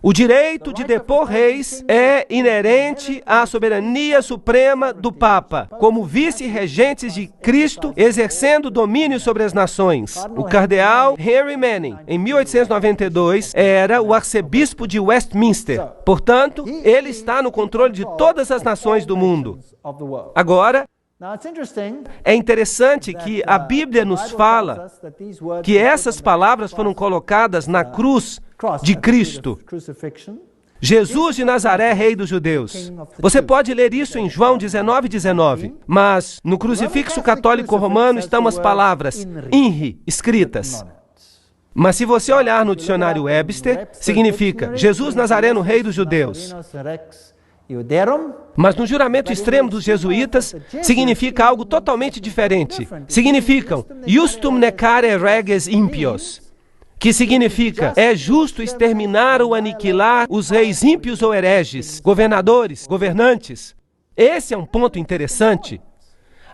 O direito de depor reis é inerente à soberania suprema do Papa, como vice-regentes de Cristo, exercendo domínio sobre as nações. O cardeal Henry Manning, em 1892, era o arcebispo de Westminster. Portanto, ele está no controle de todas as nações do mundo. Agora, é interessante que a Bíblia nos fala que essas palavras foram colocadas na cruz de Cristo. Jesus de Nazaré, Rei dos Judeus. Você pode ler isso em João 19:19. Mas no crucifixo católico romano estão as palavras INRI escritas. Mas se você olhar no dicionário Webster, significa Jesus Nazareno, Rei dos Judeus. Mas no juramento extremo dos jesuítas, significa algo totalmente diferente. Significam Justum necare reges impios, que significa: é justo exterminar ou aniquilar os reis ímpios ou hereges, governadores, governantes. Esse é um ponto interessante.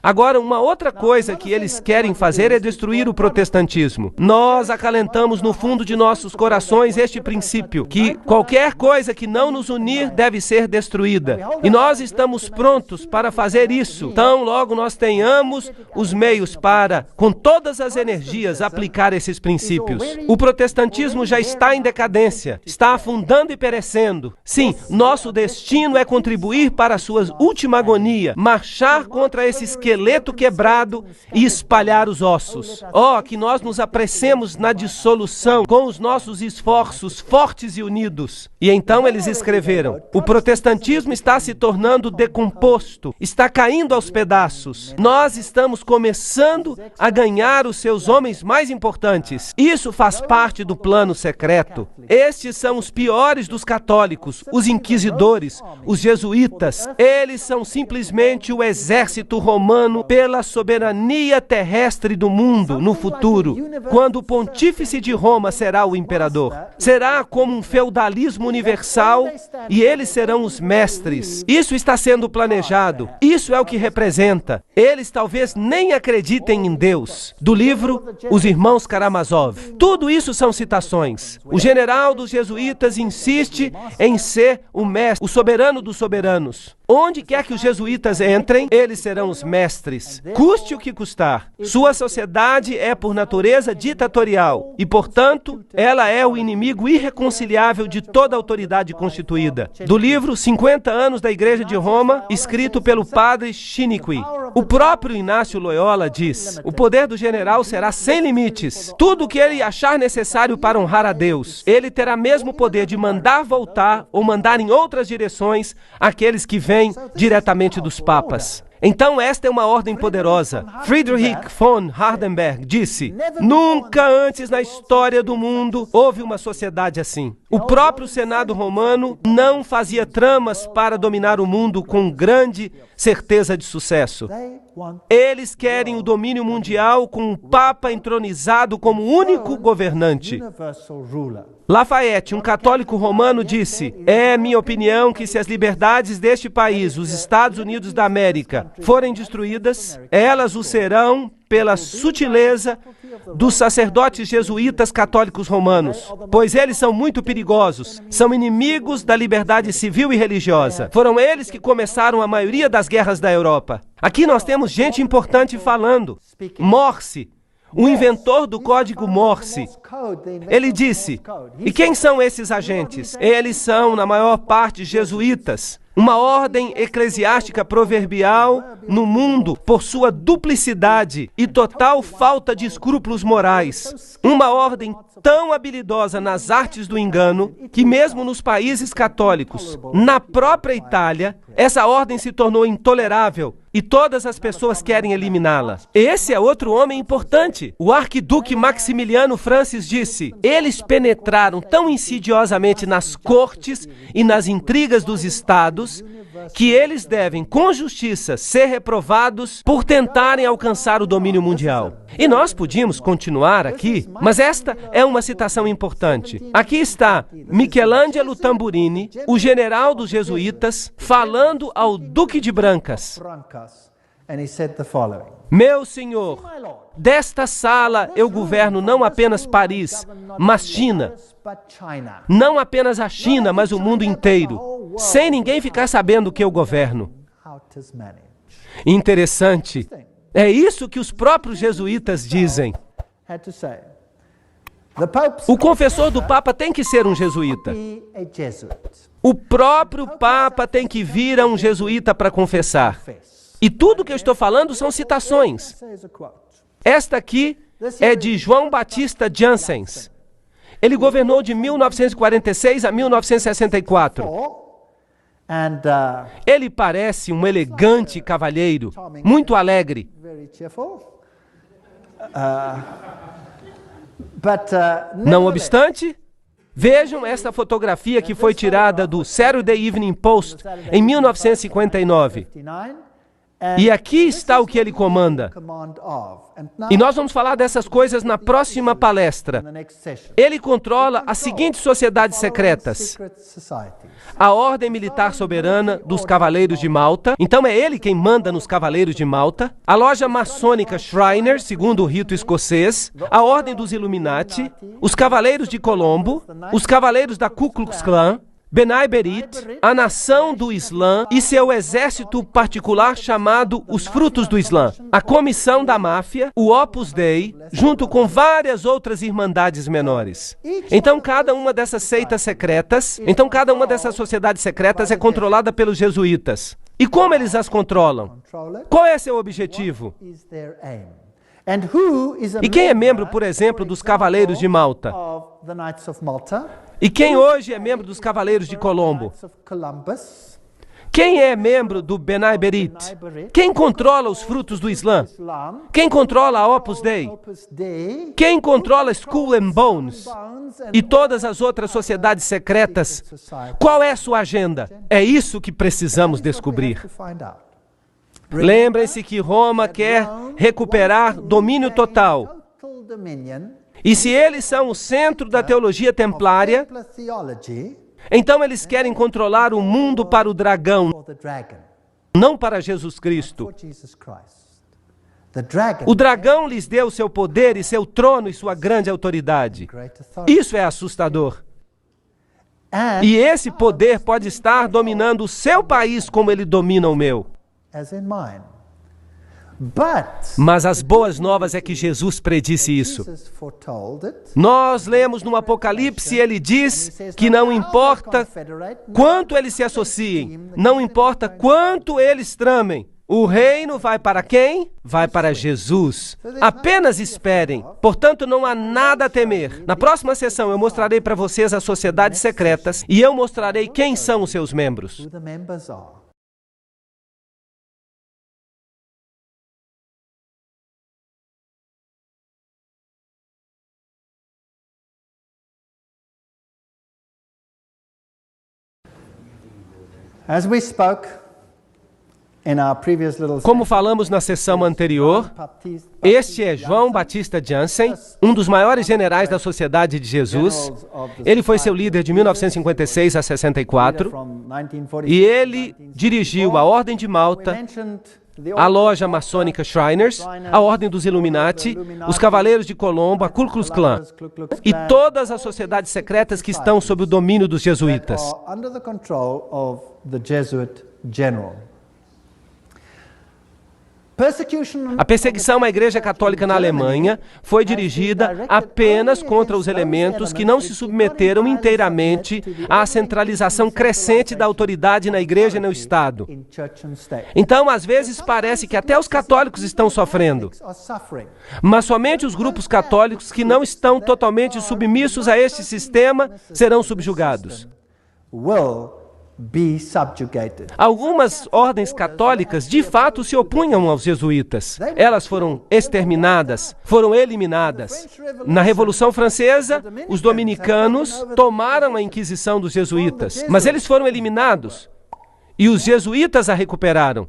Agora, uma outra coisa que eles querem fazer é destruir o protestantismo. Nós acalentamos no fundo de nossos corações este princípio, que qualquer coisa que não nos unir deve ser destruída. E nós estamos prontos para fazer isso. Tão logo nós tenhamos os meios para, com todas as energias, aplicar esses princípios. O protestantismo já está em decadência, está afundando e perecendo. Sim, nosso destino é contribuir para a sua última agonia, marchar contra esse esqueleto quebrado e espalhar os ossos. Oh, que nós nos apressemos na dissolução com os nossos esforços fortes e unidos. E então eles escreveram: o protestantismo está se tornando decomposto, está caindo aos pedaços. Nós estamos começando a ganhar os seus homens mais importantes. Isso faz parte do plano secreto. Estes são os piores dos católicos, os inquisidores, os jesuítas. Eles são simplesmente o exército romano plano pela soberania terrestre do mundo no futuro, quando o pontífice de Roma será o imperador. Será como um feudalismo universal e eles serão os mestres. Isso está sendo planejado. Isso é o que representa. Eles talvez nem acreditem em Deus. Do livro Os Irmãos Karamazov. Tudo isso são citações. O general dos jesuítas insiste em ser o mestre, o soberano dos soberanos. Onde quer que os jesuítas entrem, eles serão os mestres, custe o que custar. Sua sociedade é, por natureza, ditatorial e, portanto, ela é o inimigo irreconciliável de toda autoridade constituída. Do livro 50 anos da Igreja de Roma, escrito pelo padre Chiniquy. O próprio Inácio Loyola diz: o poder do general será sem limites. Tudo o que ele achar necessário para honrar a Deus, ele terá mesmo o poder de mandar voltar ou mandar em outras direções aqueles que vêm diretamente dos papas. Então esta é uma ordem poderosa. Friedrich von Hardenberg disse: nunca antes na história do mundo houve uma sociedade assim. O próprio Senado romano não fazia tramas para dominar o mundo com grande certeza de sucesso. Eles querem o domínio mundial com um Papa entronizado como único governante. Lafayette, um católico romano, disse: é minha opinião que se as liberdades deste país, os Estados Unidos da América, forem destruídas, elas o serão pela sutileza dos sacerdotes jesuítas católicos romanos, pois eles são muito perigosos, são inimigos da liberdade civil e religiosa. Foram eles que começaram a maioria das guerras da Europa. Aqui nós temos gente importante falando. Morse, o inventor do código Morse, ele disse: e quem são esses agentes? Eles são, na maior parte, jesuítas. Uma ordem eclesiástica proverbial no mundo por sua duplicidade e total falta de escrúpulos morais. Uma ordem tão habilidosa nas artes do engano que mesmo nos países católicos, na própria Itália, essa ordem se tornou intolerável e todas as pessoas querem eliminá-la. Esse é outro homem importante. O arquiduque Maximiliano Francis disse: eles penetraram tão insidiosamente nas cortes e nas intrigas dos estados que eles devem, com justiça, ser reprovados por tentarem alcançar o domínio mundial. E nós podíamos continuar aqui, mas esta é uma citação importante. Aqui está Michelangelo Tamburini, o general dos jesuítas, falando ao Duque de Brancas: meu senhor, desta sala eu governo não apenas Paris, mas China. Não apenas a China, mas o mundo inteiro, sem ninguém ficar sabendo que eu governo. Interessante. É isso que os próprios jesuítas dizem. O confessor do Papa tem que ser um jesuíta. O próprio Papa tem que vir a um jesuíta para confessar. E tudo que eu estou falando são citações. Esta aqui é de João Batista Janssens. Ele governou de 1946 a 1964. Ele parece um elegante cavalheiro, muito alegre. Não obstante, vejam esta fotografia que foi tirada do Saturday Evening Post em 1959. E aqui está o que ele comanda. E nós vamos falar dessas coisas na próxima palestra. Ele controla as seguintes sociedades secretas: a Ordem Militar Soberana dos Cavaleiros de Malta. Então é ele quem manda nos Cavaleiros de Malta. A Loja Maçônica Shriner, segundo o rito escocês. A Ordem dos Illuminati. Os Cavaleiros de Colombo. Os Cavaleiros da Ku Klux Klan. Benai Berit, a Nação do Islã e seu exército particular chamado os Frutos do Islã, a Comissão da Máfia, o Opus Dei, junto com várias outras irmandades menores. Então cada uma dessas seitas secretas, cada uma dessas sociedades secretas é controlada pelos jesuítas. E como eles as controlam? Qual é seu objetivo? E quem é membro, por exemplo, dos Cavaleiros de Malta? E quem hoje é membro dos Cavaleiros de Colombo? Quem é membro do Benai Berit? Quem controla os Frutos do Islã? Quem controla a Opus Dei? Quem controla Skull and Bones? E todas as outras sociedades secretas? Qual é a sua agenda? É isso que precisamos descobrir. Lembrem-se que Roma quer recuperar domínio total. E se eles são o centro da teologia templária, então eles querem controlar o mundo para o dragão, não para Jesus Cristo. O dragão lhes deu seu poder e seu trono e sua grande autoridade. Isso é assustador. E esse poder pode estar dominando o seu país como ele domina o meu. Mas as boas novas é que Jesus predisse isso. Nós lemos no Apocalipse, ele diz que não importa quanto eles se associem, não importa quanto eles tramem, o reino vai para quem? Vai para Jesus. Apenas esperem. Portanto, não há nada a temer. Na próxima sessão eu mostrarei para vocês as sociedades secretas e eu mostrarei quem são os seus membros. Como falamos na sessão anterior, este é João Batista Jansen, um dos maiores generais da Sociedade de Jesus. Ele foi seu líder de 1956 a 64 e ele dirigiu a Ordem de Malta, a loja maçônica Shriners, a Ordem dos Illuminati, os Cavaleiros de Colombo, a Ku Klux Klan e todas as sociedades secretas que estão sob o domínio dos jesuítas. A perseguição à Igreja Católica na Alemanha foi dirigida apenas contra os elementos que não se submeteram inteiramente à centralização crescente da autoridade na Igreja e no Estado. Então, às vezes, parece que até os católicos estão sofrendo, mas somente os grupos católicos que não estão totalmente submissos a este sistema serão subjugados. Algumas ordens católicas de fato se opunham aos jesuítas. Elas foram exterminadas, foram eliminadas. Na Revolução Francesa, os dominicanos tomaram a Inquisição dos jesuítas, mas eles foram eliminados e os jesuítas a recuperaram.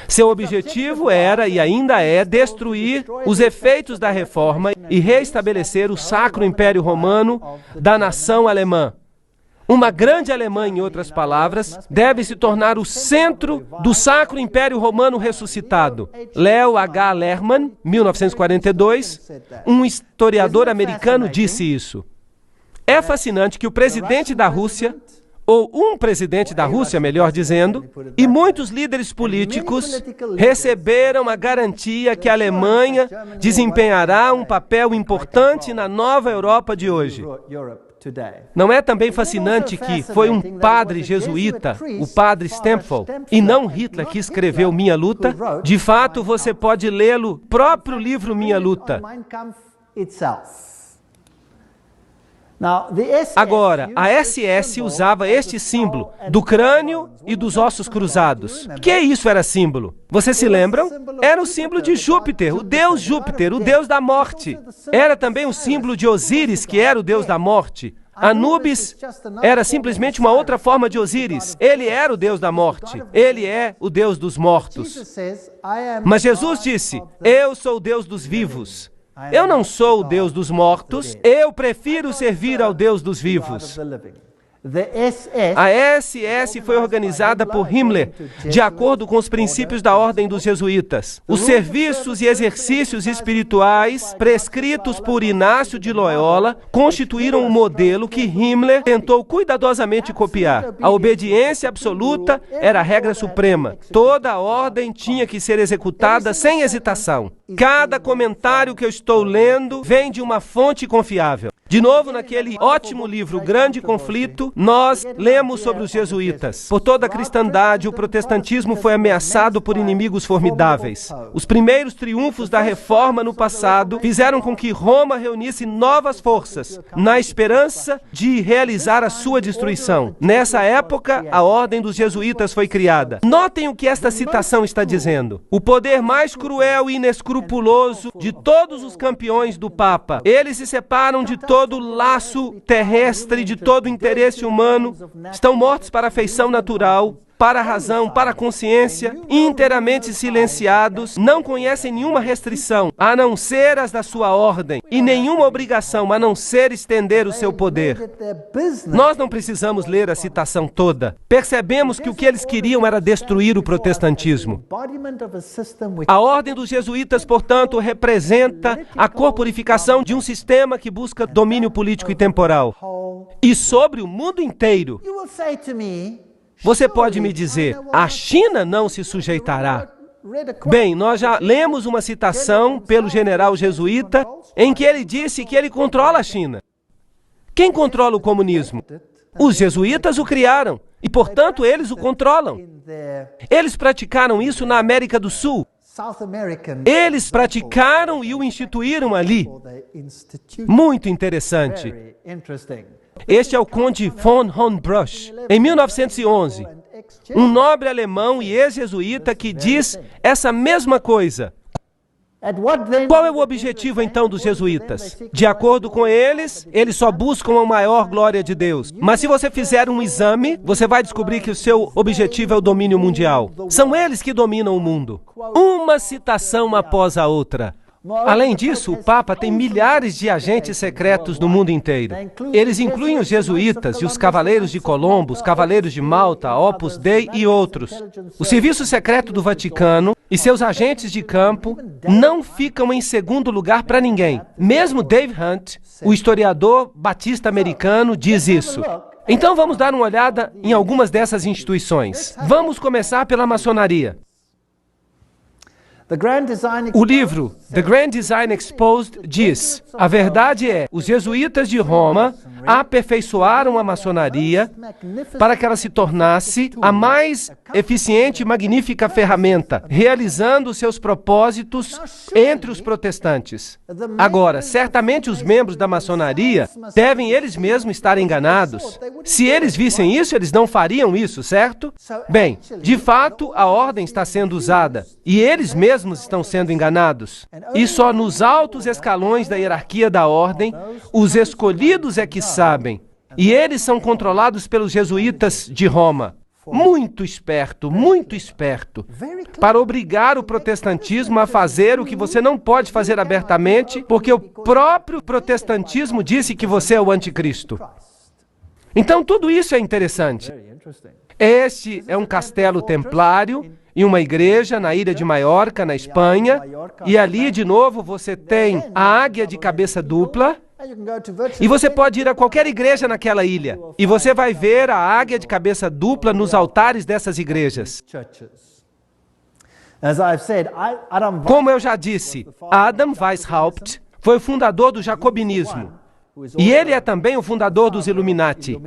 Seu objetivo era e ainda é destruir os efeitos da reforma e reestabelecer o Sacro Império Romano da nação alemã. Uma grande Alemanha, em outras palavras, deve se tornar o centro do Sacro Império Romano ressuscitado. Leo H. Lerman, 1942, um historiador americano, disse isso. É fascinante que o presidente da Rússia, ou um presidente da Rússia, melhor dizendo, e muitos líderes políticos receberam a garantia que a Alemanha desempenhará um papel importante na nova Europa de hoje. Não é também fascinante que foi um padre jesuíta, o padre Stempfel, e não Hitler, que escreveu Minha Luta? De fato, você pode lê-lo, próprio livro Minha Luta. Agora, a SS usava este símbolo do crânio e dos ossos cruzados. Que isso era símbolo? Vocês se lembram? Era o símbolo de Júpiter, o deus da morte. Era também o símbolo de Osíris, que era o deus da morte. Anubis era simplesmente uma outra forma de Osíris. Ele era o deus da morte. Ele é o deus dos mortos. Mas Jesus disse, eu sou o Deus dos vivos. Eu não sou o Deus dos mortos, eu prefiro servir ao Deus dos vivos. A SS foi organizada por Himmler, de acordo com os princípios da Ordem dos Jesuítas. Os serviços e exercícios espirituais prescritos por Inácio de Loyola constituíram um modelo que Himmler tentou cuidadosamente copiar. A obediência absoluta era a regra suprema. Toda a ordem tinha que ser executada sem hesitação. Cada comentário que eu estou lendo vem de uma fonte confiável. De novo, naquele ótimo livro, O Grande Conflito, nós lemos sobre os jesuítas. Por toda a cristandade, o protestantismo foi ameaçado por inimigos formidáveis. Os primeiros triunfos da reforma no passado fizeram com que Roma reunisse novas forças, na esperança de realizar a sua destruição. Nessa época, a Ordem dos Jesuítas foi criada. Notem o que esta citação está dizendo. O poder mais cruel e inescrupuloso de todos os campeões do Papa. Eles se separam de todos todo laço terrestre, de todo interesse humano, estão mortos para a afeição natural, para a razão, para a consciência, inteiramente silenciados, não conhecem nenhuma restrição, a não ser as da sua ordem, e nenhuma obrigação, a não ser estender o seu poder. Nós não precisamos ler a citação toda. Percebemos que o que eles queriam era destruir o protestantismo. A ordem dos jesuítas, portanto, representa a corporificação de um sistema que busca domínio político e temporal. E sobre o mundo inteiro. Você pode me dizer, a China não se sujeitará. Bem, nós já lemos uma citação pelo general jesuíta em que ele disse que ele controla a China. Quem controla o comunismo? Os jesuítas o criaram e, portanto, eles o controlam. Eles praticaram isso na América do Sul. Eles praticaram e o instituíram ali. Muito interessante. Este é o conde von Hohenbrüch, em 1911, um nobre alemão e ex-jesuíta que diz essa mesma coisa. Qual é o objetivo, então, dos jesuítas? De acordo com eles, eles só buscam a maior glória de Deus. Mas se você fizer um exame, você vai descobrir que o seu objetivo é o domínio mundial. São eles que dominam o mundo. Uma citação após a outra. Além disso, o Papa tem milhares de agentes secretos no mundo inteiro. Eles incluem os jesuítas e os Cavaleiros de Colombo, os Cavaleiros de Malta, Opus Dei e outros. O Serviço Secreto do Vaticano e seus agentes de campo não ficam em segundo lugar para ninguém. Mesmo Dave Hunt, o historiador batista americano, diz isso. Então vamos dar uma olhada em algumas dessas instituições. Vamos começar pela maçonaria. O livro The Grand Design Exposed diz, a verdade é, os jesuítas de Roma aperfeiçoaram a maçonaria para que ela se tornasse a mais eficiente e magnífica ferramenta, realizando seus propósitos entre os protestantes. Agora, certamente os membros da maçonaria devem eles mesmos estar enganados. Se eles vissem isso, eles não fariam isso, certo? Bem, de fato, a ordem está sendo usada e eles mesmos estão sendo enganados. E só nos altos escalões da hierarquia da ordem, os escolhidos é que sabem. E eles são controlados pelos jesuítas de Roma. Muito esperto, para obrigar o protestantismo a fazer o que você não pode fazer abertamente, porque o próprio protestantismo disse que você é o anticristo. Então, tudo isso é interessante. Este é um castelo templário e uma igreja na ilha de Maiorca, na Espanha, e ali, de novo, você tem a águia de cabeça dupla, e você pode ir a qualquer igreja naquela ilha, e você vai ver a águia de cabeça dupla nos altares dessas igrejas. Como eu já disse, Adam Weishaupt foi o fundador do jacobinismo, e ele é também o fundador dos Illuminati.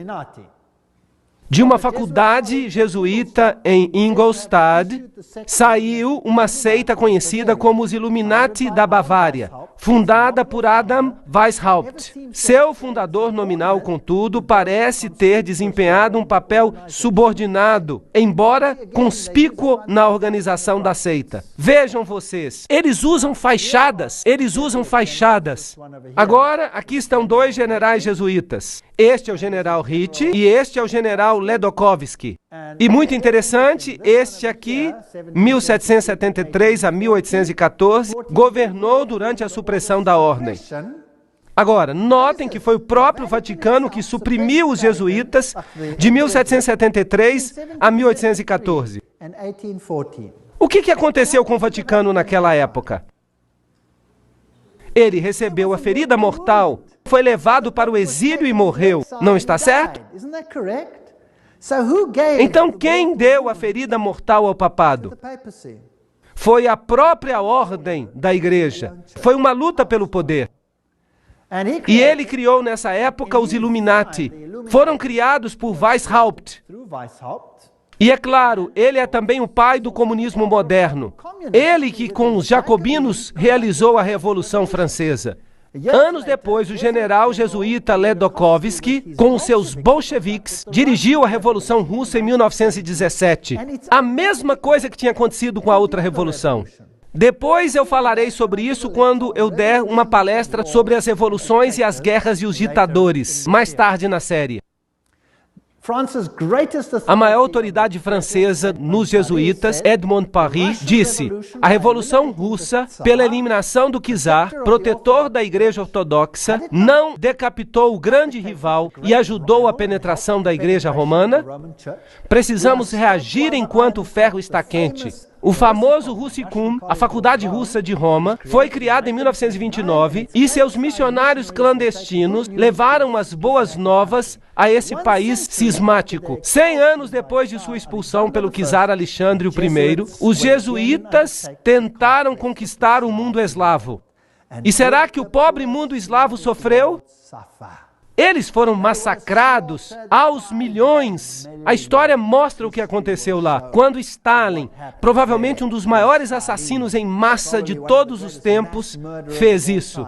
De uma faculdade jesuíta em Ingolstadt, saiu uma seita conhecida como os Illuminati da Bavária, fundada por Adam Weishaupt. Seu fundador nominal, contudo, parece ter desempenhado um papel subordinado, embora conspícuo na organização da seita. Vejam vocês, eles usam fachadas. Agora, aqui estão dois generais jesuítas. Este é o general Ritchie e este é o general Ledochowski. E muito interessante, este aqui, 1773 a 1814, governou durante a supressão da ordem. Agora, notem que foi o próprio Vaticano que suprimiu os jesuítas de 1773 a 1814. O que aconteceu com o Vaticano naquela época? Ele recebeu a ferida mortal, foi levado para o exílio e morreu. Não está certo? Então, quem deu a ferida mortal ao papado? Foi a própria ordem da igreja. Foi uma luta pelo poder. E ele criou nessa época os Illuminati. Foram criados por Weishaupt. E é claro, ele é também o pai do comunismo moderno. Ele que com os jacobinos realizou a Revolução Francesa. Anos depois, o general jesuíta Ledochowski, com os seus bolcheviques, dirigiu a Revolução Russa em 1917. A mesma coisa que tinha acontecido com a outra revolução. Depois eu falarei sobre isso quando eu der uma palestra sobre as revoluções e as guerras e os ditadores, mais tarde na série. A maior autoridade francesa nos jesuítas, Edmond Paris, disse: a Revolução Russa, pela eliminação do czar, protetor da Igreja Ortodoxa, não decapitou o grande rival e ajudou a penetração da Igreja Romana? Precisamos reagir enquanto o ferro está quente. O famoso Russicum, a Faculdade Russa de Roma, foi criada em 1929 e seus missionários clandestinos levaram as boas novas a esse país cismático. 100 anos depois de sua expulsão pelo czar Alexandre I, os jesuítas tentaram conquistar o mundo eslavo. E será que o pobre mundo eslavo sofreu? Eles foram massacrados aos milhões. A história mostra o que aconteceu lá. Quando Stalin, provavelmente um dos maiores assassinos em massa de todos os tempos, fez isso.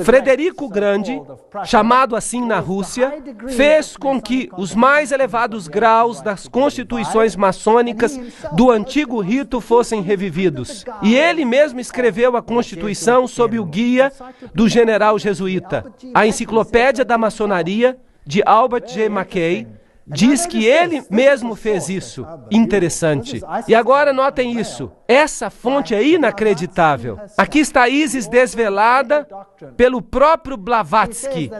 Frederico o Grande, chamado assim na Rússia, fez com que os mais elevados graus das constituições maçônicas do antigo rito fossem revividos. E ele mesmo escreveu a Constituição sob o guia do general jesuíta. A Enciclopédia da Maçonaria, de Albert G. Mackay, diz que ele mesmo fez isso. Interessante. E agora notem isso. Essa fonte é inacreditável. Aqui está Isis desvelada pelo próprio Blavatsky,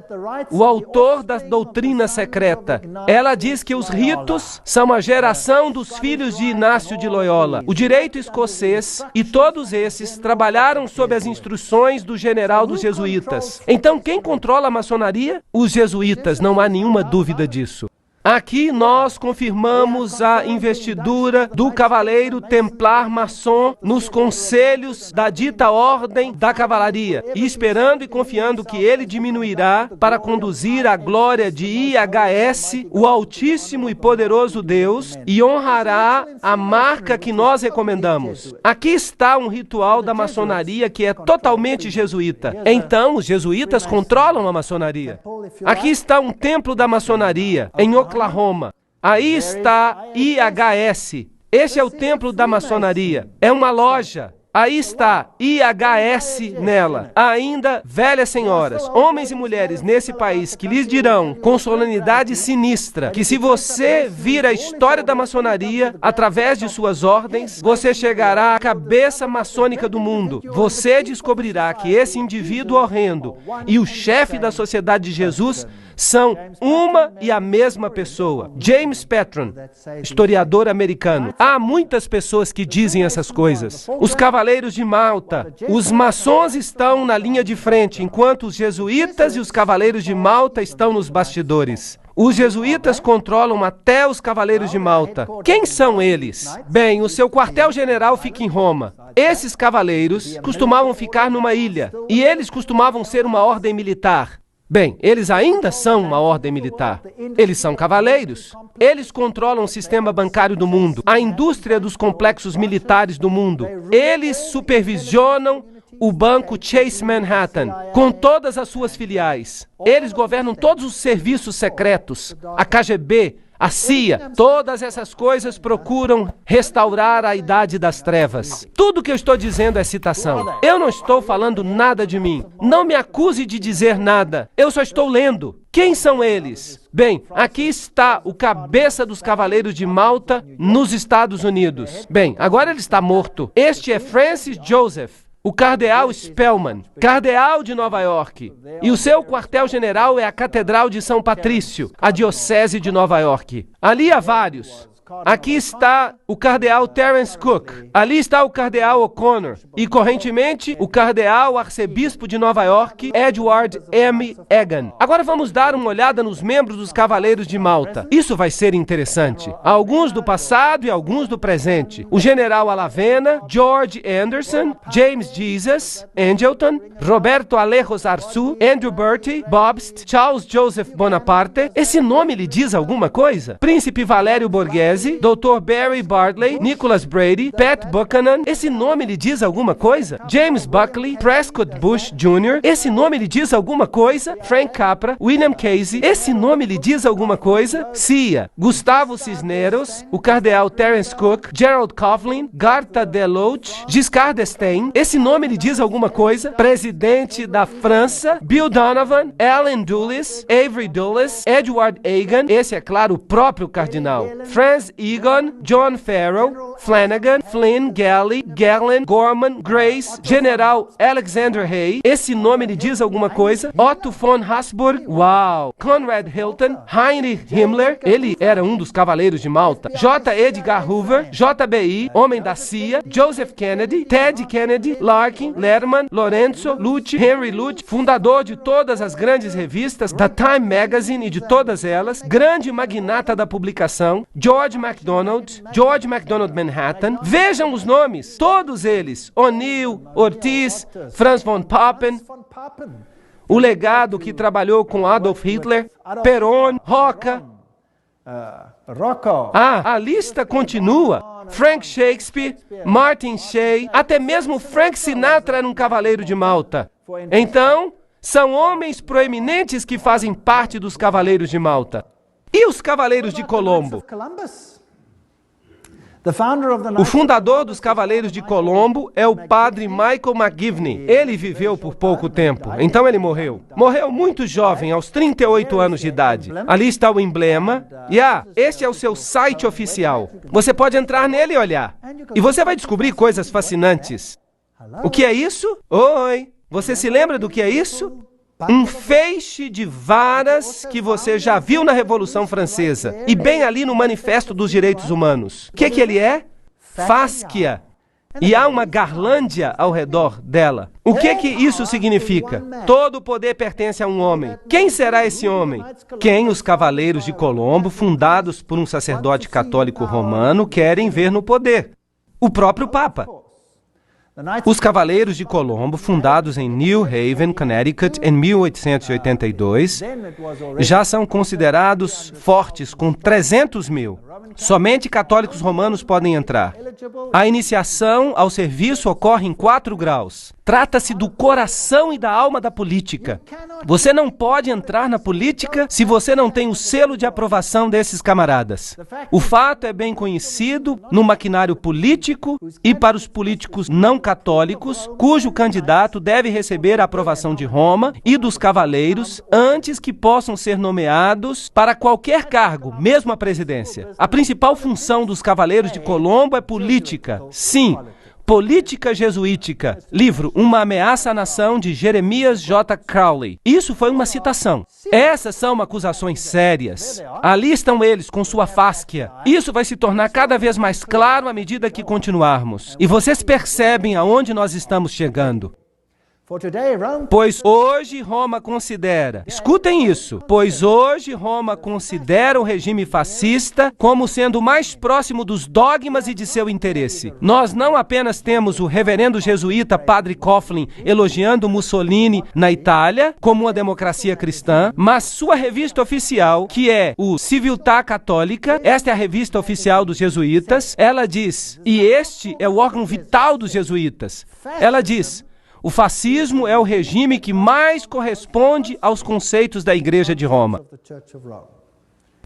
o autor da doutrina secreta. Ela diz que os ritos são a geração dos filhos de Inácio de Loyola. O direito escocês e todos esses trabalharam sob as instruções do general dos jesuítas. Então quem controla a maçonaria? Os jesuítas, não há nenhuma dúvida disso. Aqui nós confirmamos a investidura do cavaleiro templar maçom nos conselhos da dita ordem da cavalaria, e esperando e confiando que ele diminuirá para conduzir a glória de IHS, o Altíssimo e Poderoso Deus, e honrará a marca que nós recomendamos. Aqui está um ritual da maçonaria que é totalmente jesuíta. Então, os jesuítas controlam a maçonaria. Aqui está um templo da maçonaria, em Oklahoma. Aí está IHS. Esse é o templo da maçonaria. É uma loja. Aí está IHS nela. Ainda velhas senhoras, homens e mulheres nesse país que lhes dirão com solenidade sinistra que se você vir a história da maçonaria através de suas ordens, você chegará à cabeça maçônica do mundo. Você descobrirá que esse indivíduo horrendo e o chefe da Sociedade de Jesus são uma e a mesma pessoa. James Patron, historiador americano. Há muitas pessoas que dizem essas coisas. Os Cavaleiros de Malta, os maçons estão na linha de frente, enquanto os jesuítas e os Cavaleiros de Malta estão nos bastidores. Os jesuítas controlam até os Cavaleiros de Malta. Quem são eles? Bem, o seu quartel-general fica em Roma. Esses cavaleiros costumavam ficar numa ilha, e eles costumavam ser uma ordem militar. Bem, eles ainda são uma ordem militar. Eles são cavaleiros. Eles controlam o sistema bancário do mundo, a indústria dos complexos militares do mundo. Eles supervisionam o banco Chase Manhattan, com todas as suas filiais. Eles governam todos os serviços secretos, a KGB, a CIA, todas essas coisas procuram restaurar a idade das trevas. Tudo que eu estou dizendo é citação. Eu não estou falando nada de mim. Não me acuse de dizer nada. Eu só estou lendo. Quem são eles? Bem, aqui está o cabeça dos Cavaleiros de Malta nos Estados Unidos. Bem, agora ele está morto. Este é Francis Joseph, o cardeal Spellman, cardeal de Nova York. E o seu quartel-general é a Catedral de São Patrício, a Diocese de Nova York. Ali há vários. Aqui está o cardeal Terence Cook. Ali está o cardeal O'Connor. E, correntemente, o cardeal arcebispo de Nova York, Edward M. Egan. Agora vamos dar uma olhada nos membros dos Cavaleiros de Malta. Isso vai ser interessante. Alguns do passado e alguns do presente. O general Alavena, George Anderson, James Jesus, Angleton, Roberto Alejos Arçu, Andrew Bertie, Bobst, Charles Joseph Bonaparte. Esse nome lhe diz alguma coisa? Príncipe Valério Borghese, Mackenzie, Dr. Barry Bartley, Nicholas Brady, Pat Buchanan. Esse nome lhe diz alguma coisa? James Buckley, Prescott Bush Jr. Esse nome lhe diz alguma coisa? Frank Capra, William Casey. Esse nome lhe diz alguma coisa? Cia, Gustavo Cisneros, o cardeal Terence Cook, Gerald Coughlin, Garta Deloach, Giscard d'Estaing. Esse nome lhe diz alguma coisa? Presidente da França, Bill Donovan, Alan Dulles, Avery Dulles, Edward Egan. Esse é claro, o próprio cardinal. Franz Egon, John Farrell, Flanagan, Flynn, Galley, Gallen, Gorman, Grace, General Alexander Hay. Esse nome lhe diz alguma coisa? Otto von Habsburg, uau! Conrad Hilton, Heinrich Himmler, ele era um dos cavaleiros de Malta. J. Edgar Hoover, JBI, homem da CIA, Joseph Kennedy, Ted Kennedy, Larkin, Lerman, Lorenzo, Lute, Henry Lute, fundador de todas as grandes revistas, da Time Magazine e de todas elas, grande magnata da publicação, George MacDonald Manhattan. Vejam os nomes, todos eles, O'Neill, Ortiz, Franz von Papen, o legado que trabalhou com Adolf Hitler, Perón, Roca. A lista continua. Frank Shakespeare, Martin Shea, até mesmo Frank Sinatra era um cavaleiro de Malta. Então, são homens proeminentes que fazem parte dos cavaleiros de Malta. E os cavaleiros de Colombo? O fundador dos Cavaleiros de Colombo é o padre Michael McGivney. Ele viveu por pouco tempo, então ele morreu. Morreu muito jovem, aos 38 anos de idade. Ali está o emblema. E este é o seu site oficial. Você pode entrar nele e olhar. E você vai descobrir coisas fascinantes. O que é isso? Oi! Você se lembra do que é isso? Um feixe de varas que você já viu na Revolução Francesa e bem ali no Manifesto dos Direitos Humanos. O que ele é? Fásquia. E há uma garlândia ao redor dela. O que isso significa? Todo o poder pertence a um homem. Quem será esse homem? Quem os Cavaleiros de Colombo, fundados por um sacerdote católico romano, querem ver no poder? O próprio Papa. Os Cavaleiros de Colombo, fundados em New Haven, Connecticut, em 1882, já são considerados fortes, com 300 mil. Somente católicos romanos podem entrar. A iniciação ao serviço ocorre em 4 graus. Trata-se do coração e da alma da política. Você não pode entrar na política se você não tem o selo de aprovação desses camaradas. O fato é bem conhecido no maquinário político e para os políticos não católicos, cujo candidato deve receber a aprovação de Roma e dos cavaleiros antes que possam ser nomeados para qualquer cargo, mesmo a presidência. A principal função dos Cavaleiros de Colombo é política. Sim, política jesuítica. Livro Uma Ameaça à Nação, de Jeremias J. Crowley. Isso foi uma citação. Essas são acusações sérias. Ali estão eles com sua fásquia. Isso vai se tornar cada vez mais claro à medida que continuarmos. E vocês percebem aonde nós estamos chegando. Pois hoje Roma considera, escutem isso, pois hoje Roma considera o regime fascista como sendo o mais próximo dos dogmas e de seu interesse. Nós não apenas temos o reverendo jesuíta Padre Coughlin elogiando Mussolini na Itália como uma democracia cristã, mas sua revista oficial, que é o Civiltà Católica, esta é a revista oficial dos jesuítas, ela diz, e este é o órgão vital dos jesuítas, ela diz: o fascismo é o regime que mais corresponde aos conceitos da Igreja de Roma.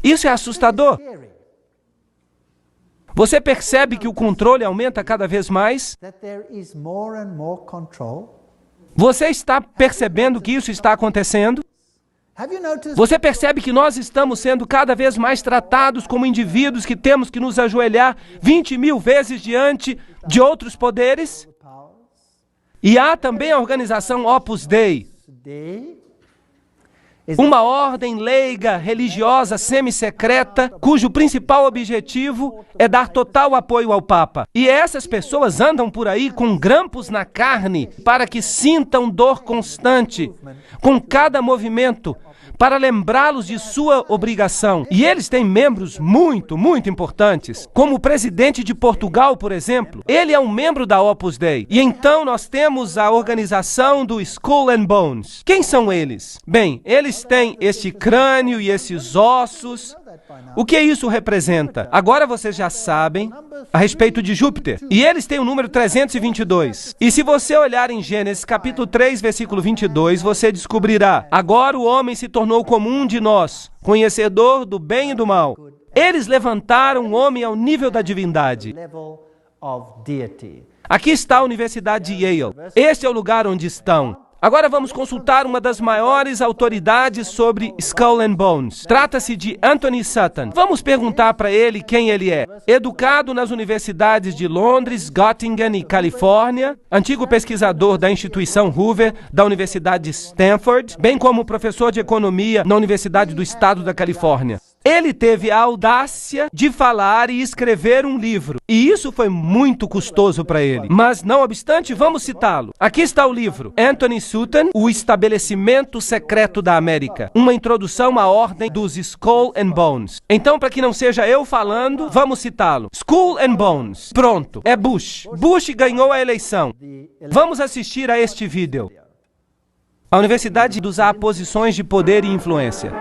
Isso é assustador. Você percebe que o controle aumenta cada vez mais? Você está percebendo que isso está acontecendo? Você percebe que nós estamos sendo cada vez mais tratados como indivíduos que temos que nos ajoelhar 20 mil vezes diante de outros poderes? E há também a organização Opus Dei, uma ordem leiga, religiosa, semi-secreta, cujo principal objetivo é dar total apoio ao Papa. E essas pessoas andam por aí com grampos na carne para que sintam dor constante com cada movimento, para lembrá-los de sua obrigação. E eles têm membros muito, muito importantes, como o presidente de Portugal, por exemplo. Ele é um membro da Opus Dei. E então nós temos a organização do Skull and Bones. Quem são eles? Bem, eles têm este crânio e esses ossos O que isso representa? Agora vocês já sabem a respeito de Júpiter. E eles têm o número 322. E se você olhar em Gênesis capítulo 3, versículo 22, você descobrirá: agora o homem se tornou como um de nós, conhecedor do bem e do mal. Eles levantaram o homem ao nível da divindade. Aqui está a Universidade de Yale. Este é o lugar onde estão. Agora vamos consultar uma das maiores autoridades sobre Skull and Bones. Trata-se de Anthony Sutton. Vamos perguntar para ele quem ele é. Educado nas universidades de Londres, Göttingen e Califórnia, antigo pesquisador da instituição Hoover, da Universidade de Stanford, bem como professor de economia na Universidade do Estado da Califórnia. Ele teve a audácia de falar e escrever um livro. E isso foi muito custoso para ele. Mas, não obstante, vamos citá-lo. Aqui está o livro. Anthony Sutton, O Estabelecimento Secreto da América. Uma introdução à ordem dos Skull and Bones. Então, para que não seja eu falando, vamos citá-lo. Skull and Bones. Pronto. É Bush. Bush ganhou a eleição. Vamos assistir a este vídeo. A Universidade usa posições de poder e influência.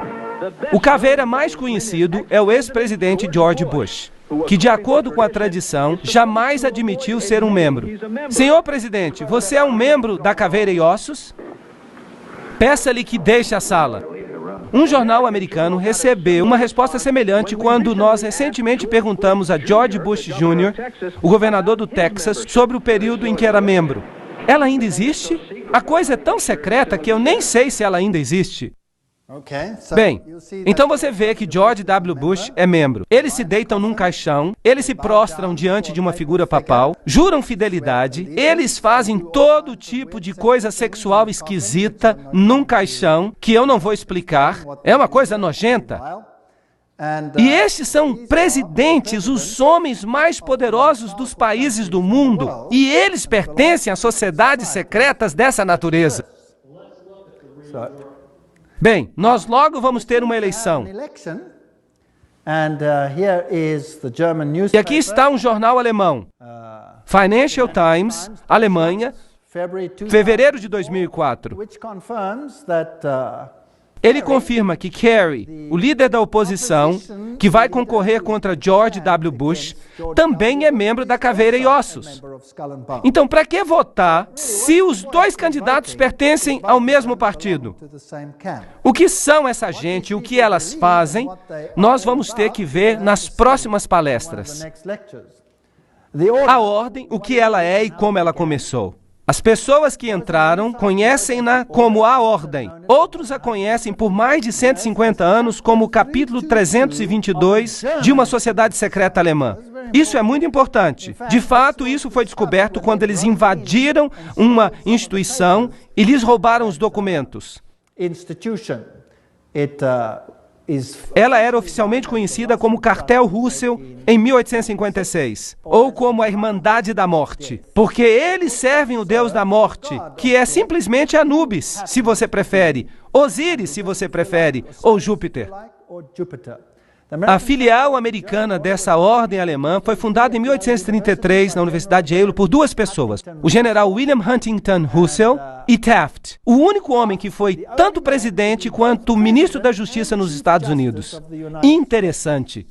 O caveira mais conhecido é o ex-presidente George Bush, que, de acordo com a tradição, jamais admitiu ser um membro. Senhor presidente, você é um membro da Caveira e Ossos? Peça-lhe que deixe a sala. Um jornal americano recebeu uma resposta semelhante quando nós recentemente perguntamos a George Bush Jr., o governador do Texas, sobre o período em que era membro. Ela ainda existe? A coisa é tão secreta que eu nem sei se ela ainda existe. Bem, então você vê que George W. Bush é membro. Eles se deitam num caixão, eles se prostram diante de uma figura papal, juram fidelidade, eles fazem todo tipo de coisa sexual esquisita num caixão, que eu não vou explicar, é uma coisa nojenta. E estes são presidentes, os homens mais poderosos dos países do mundo, e eles pertencem a sociedades secretas dessa natureza. Bem, nós logo vamos ter uma eleição. E aqui está um jornal alemão, Financial Times, Alemanha, fevereiro de 2004. Ele confirma que Kerry, o líder da oposição, que vai concorrer contra George W. Bush, também é membro da Caveira e Ossos. Então, para que votar se os dois candidatos pertencem ao mesmo partido? O que são essa gente e o que elas fazem, nós vamos ter que ver nas próximas palestras. A ordem, o que ela é e como ela começou. As pessoas que entraram conhecem-na como a Ordem. Outros a conhecem por mais de 150 anos como o capítulo 322 de uma sociedade secreta alemã. Isso é muito importante. De fato, isso foi descoberto quando eles invadiram uma instituição e lhes roubaram os documentos. Ela era oficialmente conhecida como Cartel Russell em 1856, ou como a Irmandade da Morte, porque eles servem o Deus da Morte, que é simplesmente Anubis, se você prefere, Osíris, se você prefere, ou Júpiter. A filial americana dessa ordem alemã foi fundada em 1833 na Universidade de Yale por duas pessoas, o general William Huntington Russell e Taft, o único homem que foi tanto presidente quanto ministro da Justiça nos Estados Unidos. Interessante.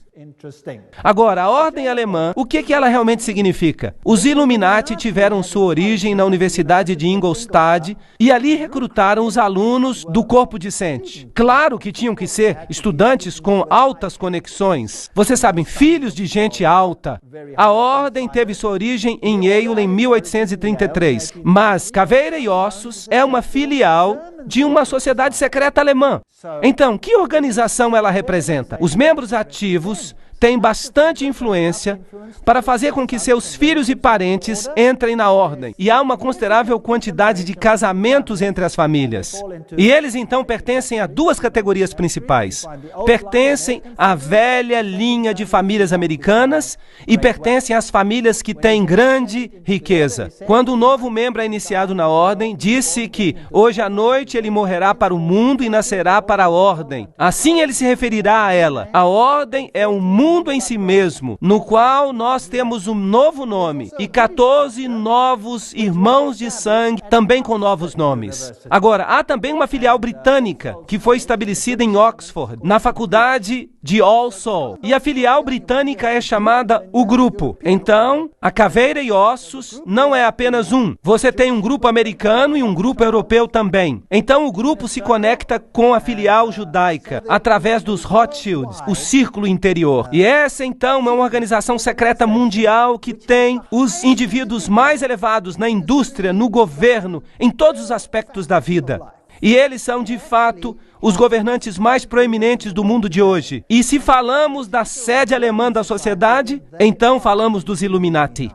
Agora, a ordem alemã, o que ela realmente significa? Os Illuminati tiveram sua origem na Universidade de Ingolstadt e ali recrutaram os alunos do corpo discente. Claro que tinham que ser estudantes com altas conexões. Vocês sabem, filhos de gente alta. A ordem teve sua origem em Yale em 1833, mas Caveira e Ossos é uma filial de uma sociedade secreta alemã. Então, que organização ela representa? Os membros ativos têm bastante influência para fazer com que seus filhos e parentes entrem na ordem. E há uma considerável quantidade de casamentos entre as famílias. E eles, então, pertencem a duas categorias principais. Pertencem à velha linha de famílias americanas e pertencem às famílias que têm grande riqueza. Quando um novo membro é iniciado na ordem, disse que hoje à noite ele morrerá para o mundo e nascerá para a ordem. Assim ele se referirá a ela. A ordem é um mundo em si mesmo, no qual nós temos um novo nome e 14 novos irmãos de sangue, também com novos nomes. Agora, há também uma filial britânica que foi estabelecida em Oxford, na faculdade de All Soul. E a filial britânica é chamada O Grupo. Então, a Caveira e Ossos não é apenas um. Você tem um grupo americano e um grupo europeu também. Então, o grupo se conecta com a filial judaica através dos Rothschilds, o círculo interior. E essa, então, é uma organização secreta mundial que tem os indivíduos mais elevados na indústria, no governo, em todos os aspectos da vida. E eles são, de fato, os governantes mais proeminentes do mundo de hoje. E se falamos da sede alemã da sociedade, então falamos dos Illuminati.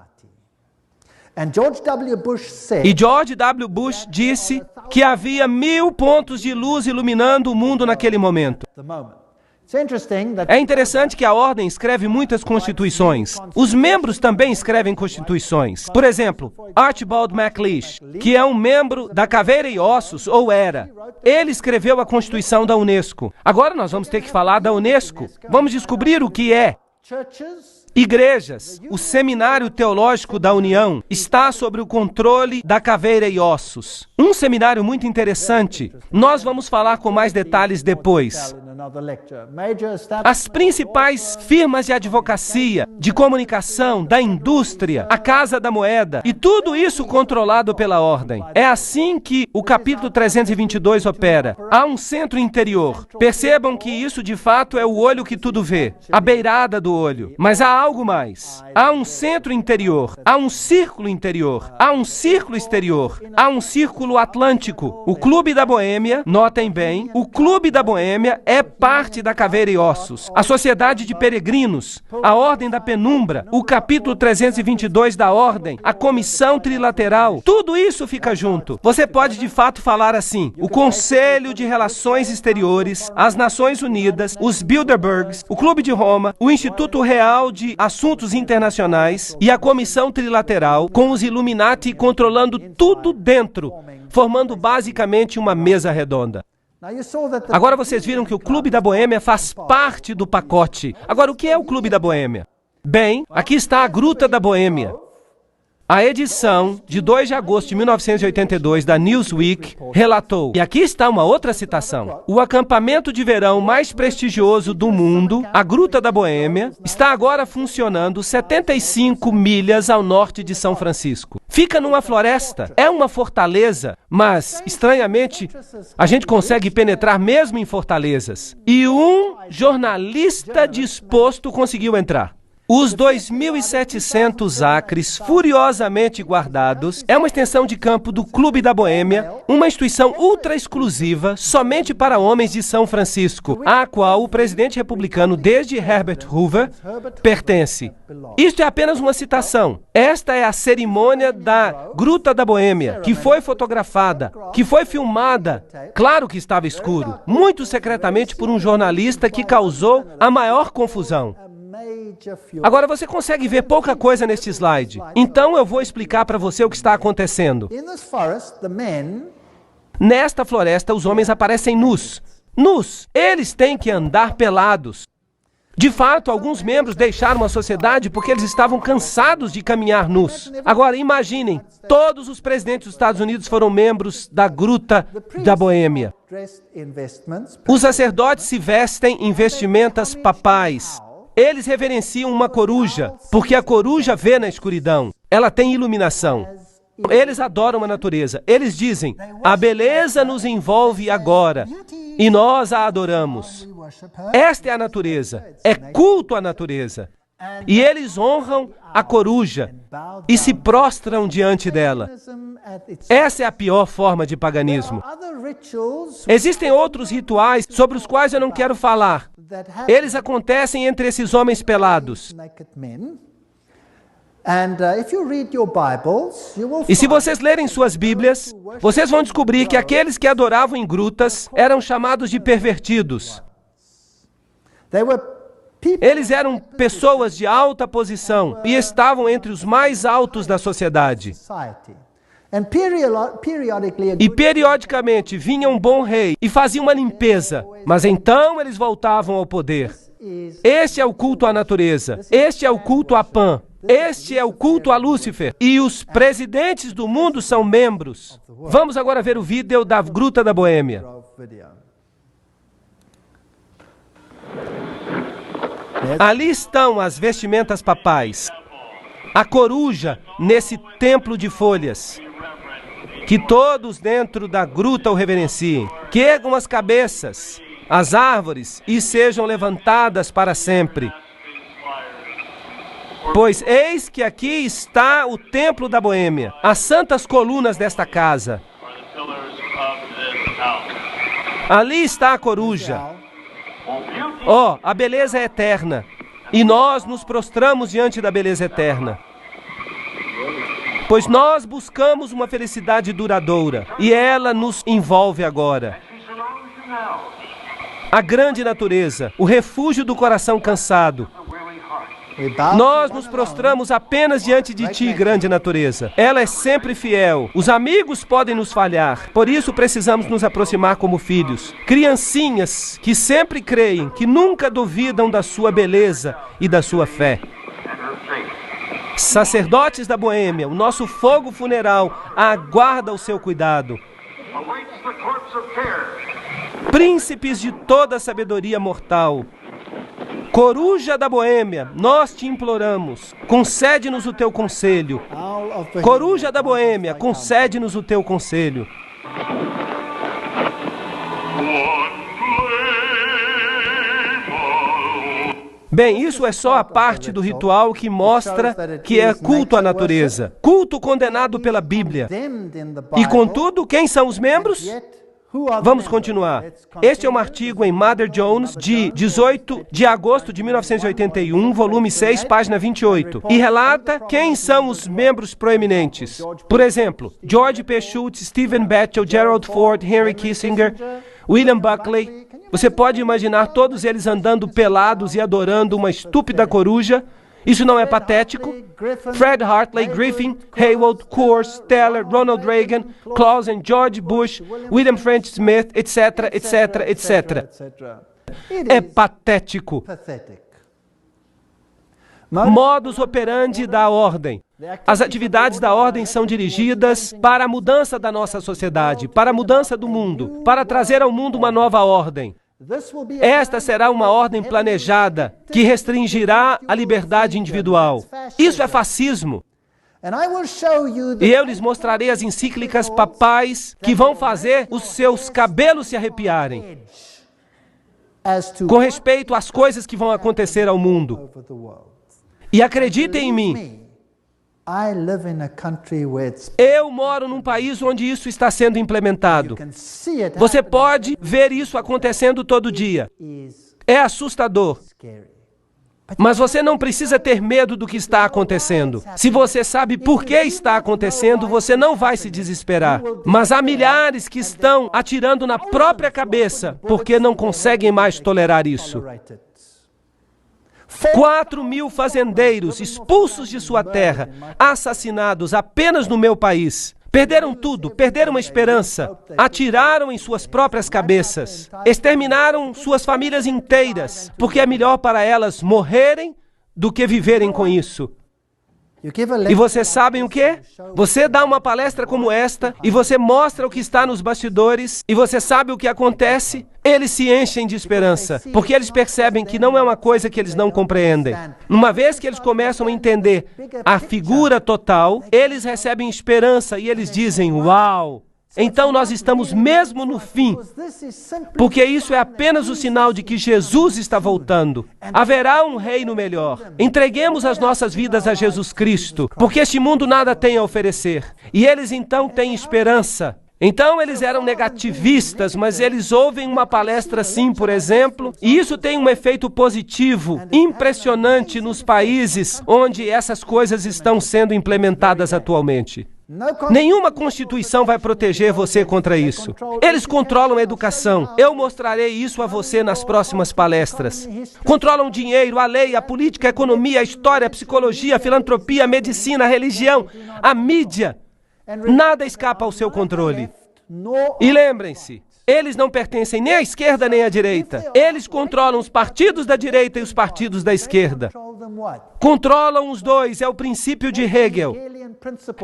E George W. Bush disse que havia 1000 pontos de luz iluminando o mundo naquele momento. É interessante que a Ordem escreve muitas constituições. Os membros também escrevem constituições. Por exemplo, Archibald MacLeish, que é um membro da Caveira e Ossos, ou era. Ele escreveu a Constituição da Unesco. Agora nós vamos ter que falar da Unesco. Vamos descobrir o que é. Igrejas, o Seminário Teológico da União está sob o controle da Caveira e Ossos. Um seminário muito interessante. Nós vamos falar com mais detalhes depois. As principais firmas de advocacia, de comunicação, da indústria, a Casa da Moeda, e tudo isso controlado pela Ordem. É assim que o capítulo 322 opera. Há um centro interior. Percebam que isso de fato é o olho que tudo vê, a beirada do olho. Mas há algo mais. Há um centro interior, há um círculo interior, há um círculo exterior, há um círculo atlântico. O Clube da Boêmia, notem bem, o Clube da Boêmia é parte da Caveira e Ossos. A Sociedade de Peregrinos, a Ordem da Penumbra, o capítulo 322 da Ordem, a Comissão Trilateral, tudo isso fica junto. Você pode de fato falar assim: o Conselho de Relações Exteriores, as Nações Unidas, os Bilderbergs, o Clube de Roma, o Instituto Real de Assuntos Internacionais e a Comissão Trilateral, com os Illuminati controlando tudo dentro, formando basicamente uma mesa redonda. Agora vocês viram que o Clube da Boêmia faz parte do pacote. Agora, o que é o Clube da Boêmia? Bem, aqui está a Gruta da Boêmia. A edição de 2 de agosto de 1982 da Newsweek relatou, e aqui está uma outra citação: o acampamento de verão mais prestigioso do mundo, a Gruta da Boêmia, está agora funcionando 75 milhas ao norte de São Francisco. Fica numa floresta, é uma fortaleza, mas, estranhamente, a gente consegue penetrar mesmo em fortalezas. E um jornalista disposto conseguiu entrar. Os 2.700 acres furiosamente guardados é uma extensão de campo do Clube da Boêmia, uma instituição ultra exclusiva somente para homens de São Francisco, à qual o presidente republicano desde Herbert Hoover pertence. Isto é apenas uma citação. Esta é a cerimônia da Gruta da Boêmia, que foi fotografada, que foi filmada. Claro que estava escuro, muito secretamente por um jornalista que causou a maior confusão. Agora você consegue ver pouca coisa neste slide. Então eu vou explicar para você o que está acontecendo. Nesta floresta, os homens aparecem nus. Nus! Eles têm que andar pelados. De fato, alguns membros deixaram a sociedade porque eles estavam cansados de caminhar nus. Agora, imaginem, todos os presidentes dos Estados Unidos foram membros da Gruta da Boêmia. Os sacerdotes se vestem em vestimentas papais. Eles reverenciam uma coruja, porque a coruja vê na escuridão. Ela tem iluminação. Eles adoram a natureza. Eles dizem: a beleza nos envolve agora, e nós a adoramos. Esta é a natureza. É culto à natureza. E eles honram a coruja e se prostram diante dela. Essa é a pior forma de paganismo. Existem outros rituais sobre os quais eu não quero falar. Eles acontecem entre esses homens pelados. E se vocês lerem suas Bíblias, vocês vão descobrir que aqueles que adoravam em grutas eram chamados de pervertidos. Eles eram pessoas de alta posição e estavam entre os mais altos da sociedade. E periodicamente vinha um bom rei e fazia uma limpeza, mas então eles voltavam ao poder. Este é o culto à natureza, este é o culto a Pan, este é o culto a Lúcifer, e os presidentes do mundo são membros. Vamos agora ver o vídeo da Gruta da Boêmia. Ali estão as vestimentas papais. A coruja nesse templo de folhas. Que todos dentro da gruta o reverenciem. Que ergam as cabeças, as árvores, e sejam levantadas para sempre. Pois eis que aqui está o templo da Boêmia, as santas colunas desta casa. Ali está a coruja. Ó, a beleza é eterna. E nós nos prostramos diante da beleza eterna. Pois nós buscamos uma felicidade duradoura. E ela nos envolve agora. A grande natureza, o refúgio do coração cansado. Nós nos prostramos apenas diante de ti, grande natureza. Ela é sempre fiel. Os amigos podem nos falhar. Por isso precisamos nos aproximar como filhos. Criancinhas que sempre creem, que nunca duvidam da sua beleza e da sua fé. Sacerdotes da Boêmia, o nosso fogo funeral aguarda o seu cuidado. Príncipes de toda a sabedoria mortal. Coruja da Boêmia, nós te imploramos, concede-nos o teu conselho. Coruja da Boêmia, concede-nos o teu conselho. Bem, isso é só a parte do ritual que mostra que é culto à natureza. Culto condenado pela Bíblia. E contudo, quem são os membros? Vamos continuar. Este é um artigo em Mother Jones, de 18 de agosto de 1981, volume 6, página 28, e relata quem são os membros proeminentes. Por exemplo, George P. Schultz, Stephen Batchel, Gerald Ford, Henry Kissinger, William Buckley. Você pode imaginar todos eles andando pelados e adorando uma estúpida coruja? Isso não é patético? Fred Hartley, Griffin, Haywood, Coors, Teller, Ronald Reagan, Clausen, George Bush, William French Smith, etc., etc., etc. É patético. Modus operandi da ordem. As atividades da ordem são dirigidas para a mudança da nossa sociedade, para a mudança do mundo, para trazer ao mundo uma nova ordem. Esta será uma ordem planejada que restringirá a liberdade individual. Isso é fascismo. E eu lhes mostrarei as encíclicas papais que vão fazer os seus cabelos se arrepiarem com respeito às coisas que vão acontecer ao mundo. E acreditem em mim, eu moro num país onde isso está sendo implementado. Você pode ver isso acontecendo todo dia. É assustador. Mas você não precisa ter medo do que está acontecendo. Se você sabe por que está acontecendo, você não vai se desesperar. Mas há milhares que estão atirando na própria cabeça porque não conseguem mais tolerar isso. 4.000 fazendeiros expulsos de sua terra, assassinados apenas no meu país. Perderam tudo, perderam a esperança, atiraram em suas próprias cabeças, exterminaram suas famílias inteiras, porque é melhor para elas morrerem do que viverem com isso. E vocês sabem o que? Você dá uma palestra como esta e você mostra o que está nos bastidores e você sabe o que acontece? Eles se enchem de esperança, porque eles percebem que não é uma coisa que eles não compreendem. Uma vez que eles começam a entender a figura total, eles recebem esperança e eles dizem, uau! Então nós estamos mesmo no fim, porque isso é apenas o sinal de que Jesus está voltando. Haverá um reino melhor. Entreguemos as nossas vidas a Jesus Cristo, porque este mundo nada tem a oferecer. E eles então têm esperança. Então eles eram negativistas, mas eles ouvem uma palestra assim, por exemplo, e isso tem um efeito positivo, impressionante nos países onde essas coisas estão sendo implementadas atualmente. Nenhuma constituição vai proteger você contra isso. Eles controlam a educação. Eu mostrarei isso a você nas próximas palestras. Controlam o dinheiro, a lei, a política, a economia, a história, a psicologia, a filantropia, a medicina, a religião, a mídia. Nada escapa ao seu controle. E lembrem-se, eles não pertencem nem à esquerda nem à direita. Eles controlam os partidos da direita e os partidos da esquerda. Controlam os dois, é o princípio de Hegel.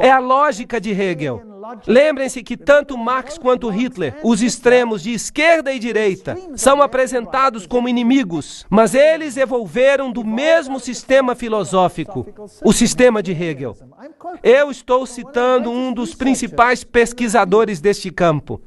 É a lógica de Hegel. Lembrem-se que tanto Marx quanto Hitler, os extremos de esquerda e direita, são apresentados como inimigos, mas eles evolveram do mesmo sistema filosófico, o sistema de Hegel. Eu estou citando um dos principais pesquisadores deste campo.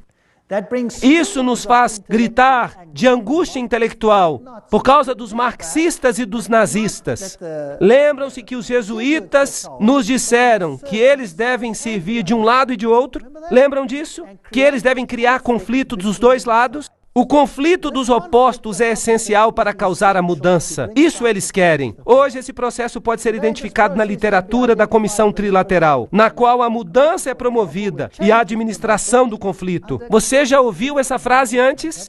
Isso nos faz gritar de angústia intelectual por causa dos marxistas e dos nazistas. Lembram-se que os jesuítas nos disseram que eles devem servir de um lado e de outro? Lembram disso? Que eles devem criar conflito dos dois lados? O conflito dos opostos é essencial para causar a mudança. Isso eles querem. Hoje, esse processo pode ser identificado na literatura da Comissão Trilateral, na qual a mudança é promovida e a administração do conflito. Você já ouviu essa frase antes?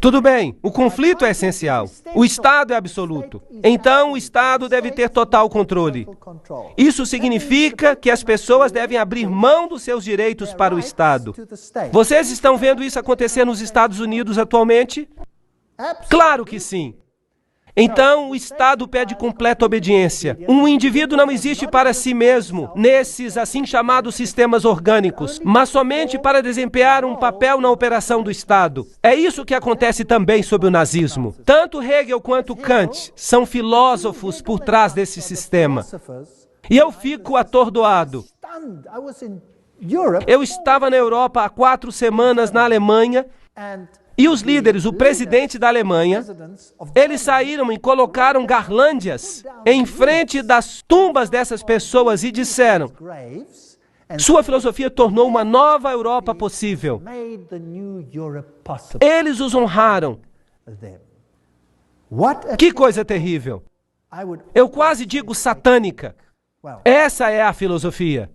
Tudo bem, o conflito é essencial. O Estado é absoluto. Então, o Estado deve ter total controle. Isso significa que as pessoas devem abrir mão dos seus direitos para o Estado. Vocês estão vendo isso acontecer nos Estados Unidos atualmente? Claro que sim. Então, o Estado pede completa obediência. Um indivíduo não existe para si mesmo, nesses assim chamados sistemas orgânicos, mas somente para desempenhar um papel na operação do Estado. É isso que acontece também sob o nazismo. Tanto Hegel quanto Kant são filósofos por trás desse sistema. E eu fico atordoado. Eu estava na Europa há 4 semanas na Alemanha, e os líderes, o presidente da Alemanha, eles saíram e colocaram garlândias em frente das tumbas dessas pessoas e disseram: sua filosofia tornou uma nova Europa possível. Eles os honraram. Que coisa terrível. Eu quase digo satânica. Essa é a filosofia.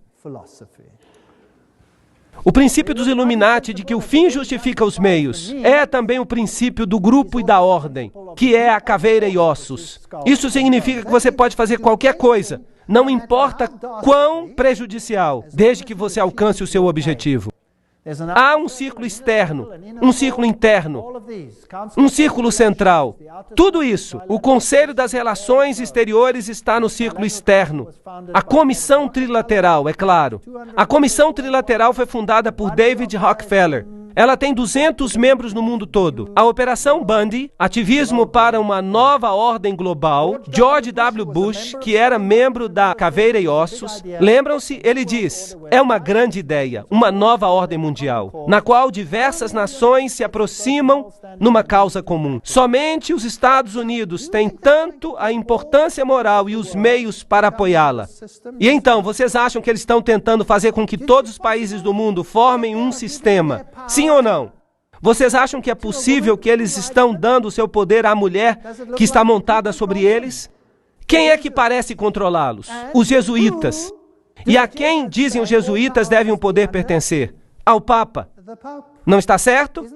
O princípio dos Illuminati de que o fim justifica os meios é também o princípio do grupo e da ordem, que é a caveira e ossos. Isso significa que você pode fazer qualquer coisa, não importa quão prejudicial, desde que você alcance o seu objetivo. Há um círculo externo, um círculo interno, um círculo central. Tudo isso, o Conselho das Relações Exteriores está no círculo externo. A Comissão Trilateral, é claro. A Comissão Trilateral foi fundada por David Rockefeller. Ela tem 200 membros no mundo todo. A Operação Bundy, ativismo para uma nova ordem global, George W. Bush, que era membro da Caveira e Ossos, lembram-se? Ele diz, é uma grande ideia, uma nova ordem mundial, na qual diversas nações se aproximam numa causa comum. Somente os Estados Unidos têm tanto a importância moral e os meios para apoiá-la. E então, vocês acham que eles estão tentando fazer com que todos os países do mundo formem um sistema? Sim ou não? Vocês acham que é possível que eles estão dando o seu poder à mulher que está montada sobre eles? Quem é que parece controlá-los? Os jesuítas. E a quem dizem os jesuítas devem o poder pertencer? Ao Papa. Não está certo?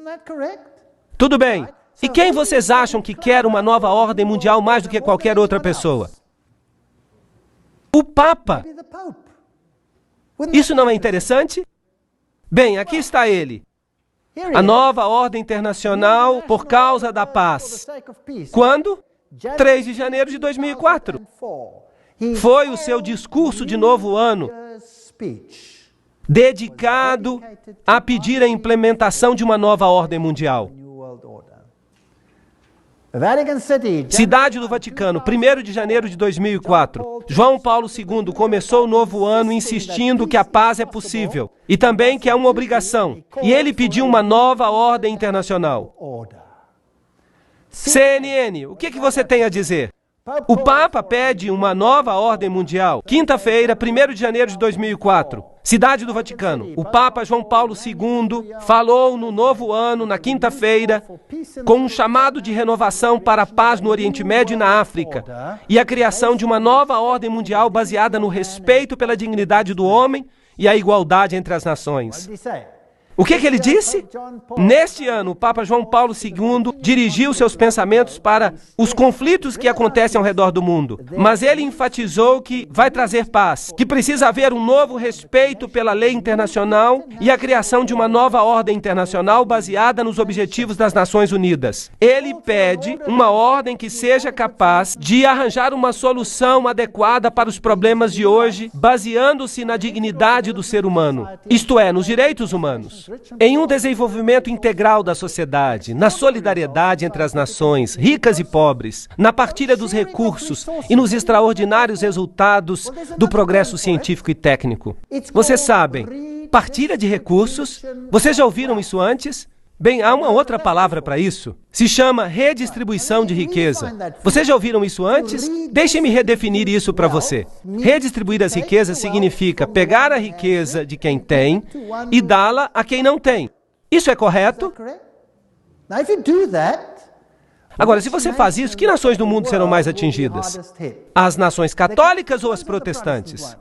Tudo bem. E quem vocês acham que quer uma nova ordem mundial mais do que qualquer outra pessoa? O Papa. Isso não é interessante? Bem, aqui está ele. A nova ordem internacional por causa da paz. Quando? 3 de janeiro de 2004. Foi o seu discurso de novo ano, dedicado a pedir a implementação de uma nova ordem mundial. Cidade do Vaticano, 1º de janeiro de 2004. João Paulo II começou o novo ano insistindo que a paz é possível e também que é uma obrigação. E ele pediu uma nova ordem internacional. CNN, o que você tem a dizer? O Papa pede uma nova ordem mundial. Quinta-feira, 1º de janeiro de 2004. Cidade do Vaticano. O Papa João Paulo II falou no novo ano, na quinta-feira, com um chamado de renovação para a paz no Oriente Médio e na África, e a criação de uma nova ordem mundial baseada no respeito pela dignidade do homem e a igualdade entre as nações. O que ele disse? Neste ano, o Papa João Paulo II dirigiu seus pensamentos para os conflitos que acontecem ao redor do mundo. Mas ele enfatizou que vai trazer paz, que precisa haver um novo respeito pela lei internacional e a criação de uma nova ordem internacional baseada nos objetivos das Nações Unidas. Ele pede uma ordem que seja capaz de arranjar uma solução adequada para os problemas de hoje, baseando-se na dignidade do ser humano, isto é, nos direitos humanos. Em um desenvolvimento integral da sociedade, na solidariedade entre as nações, ricas e pobres, na partilha dos recursos e nos extraordinários resultados do progresso científico e técnico. Vocês sabem, partilha de recursos, vocês já ouviram isso antes? Bem, há uma outra palavra para isso. Se chama redistribuição de riqueza. Vocês já ouviram isso antes? Deixem-me redefinir isso para você. Redistribuir as riquezas significa pegar a riqueza de quem tem e dá-la a quem não tem. Isso é correto? Agora, se você faz isso, que nações do mundo serão mais atingidas? As nações católicas ou as protestantes?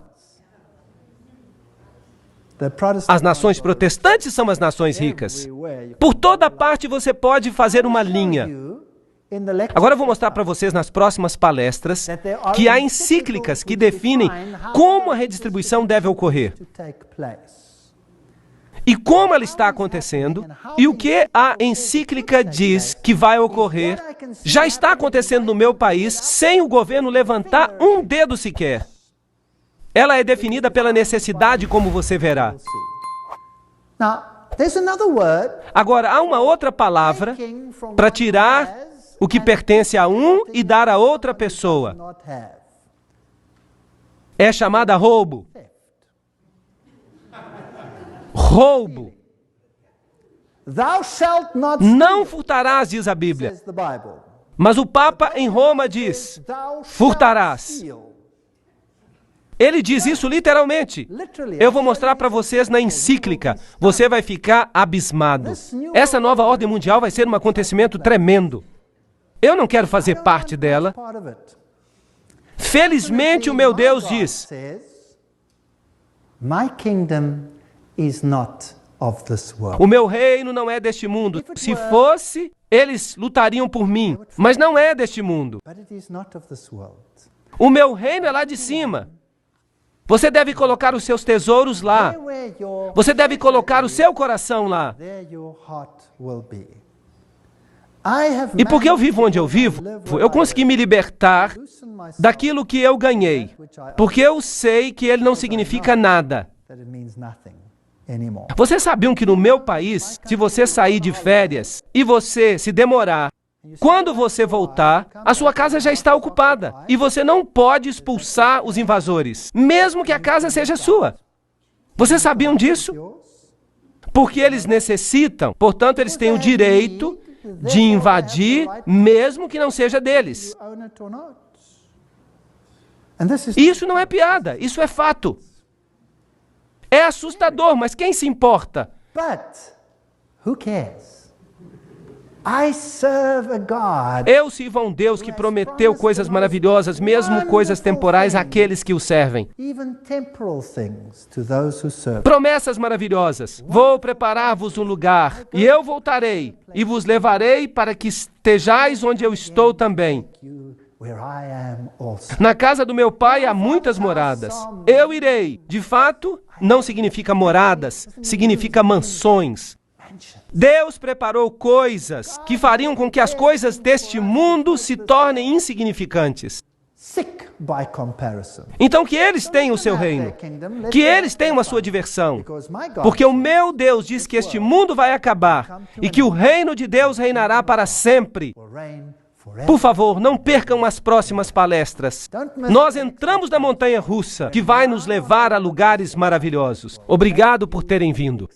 As nações protestantes são as nações ricas. Por toda parte você pode fazer uma linha. Agora eu vou mostrar para vocês nas próximas palestras que há encíclicas que definem como a redistribuição deve ocorrer. E como ela está acontecendo, e o que a encíclica diz que vai ocorrer, já está acontecendo no meu país sem o governo levantar um dedo sequer. Ela é definida pela necessidade, como você verá. Agora, há uma outra palavra para tirar o que pertence a um e dar a outra pessoa. É chamada roubo. Roubo. Não furtarás, diz a Bíblia. Mas o Papa em Roma diz, furtarás. Ele diz isso literalmente. Eu vou mostrar para vocês na encíclica. Você vai ficar abismado. Essa nova ordem mundial vai ser um acontecimento tremendo. Eu não quero fazer parte dela. Felizmente o meu Deus diz, o meu reino não é deste mundo. Se fosse, eles lutariam por mim. Mas não é deste mundo. O meu reino é lá de cima. Você deve colocar os seus tesouros lá. Você deve colocar o seu coração lá. E porque eu vivo onde eu vivo, eu consegui me libertar daquilo que eu ganhei. Porque eu sei que ele não significa nada. Vocês sabiam que no meu país, se você sair de férias e você se demorar, quando você voltar, a sua casa já está ocupada e você não pode expulsar os invasores, mesmo que a casa seja sua. Vocês sabiam disso? Porque eles necessitam, portanto, eles têm o direito de invadir, mesmo que não seja deles. Isso não é piada, isso é fato. É assustador, mas quem se importa? Eu sirvo a um Deus que prometeu coisas maravilhosas, mesmo coisas temporais, àqueles que o servem. Promessas maravilhosas. Vou preparar-vos um lugar, e eu voltarei, e vos levarei para que estejais onde eu estou também. Na casa do meu pai há muitas moradas. Eu irei. De fato, não significa moradas, significa mansões. Deus preparou coisas que fariam com que as coisas deste mundo se tornem insignificantes. Então que eles tenham o seu reino, que eles tenham a sua diversão, porque o meu Deus diz que este mundo vai acabar e que o reino de Deus reinará para sempre. Por favor, não percam as próximas palestras. Nós entramos na montanha russa, que vai nos levar a lugares maravilhosos. Obrigado por terem vindo.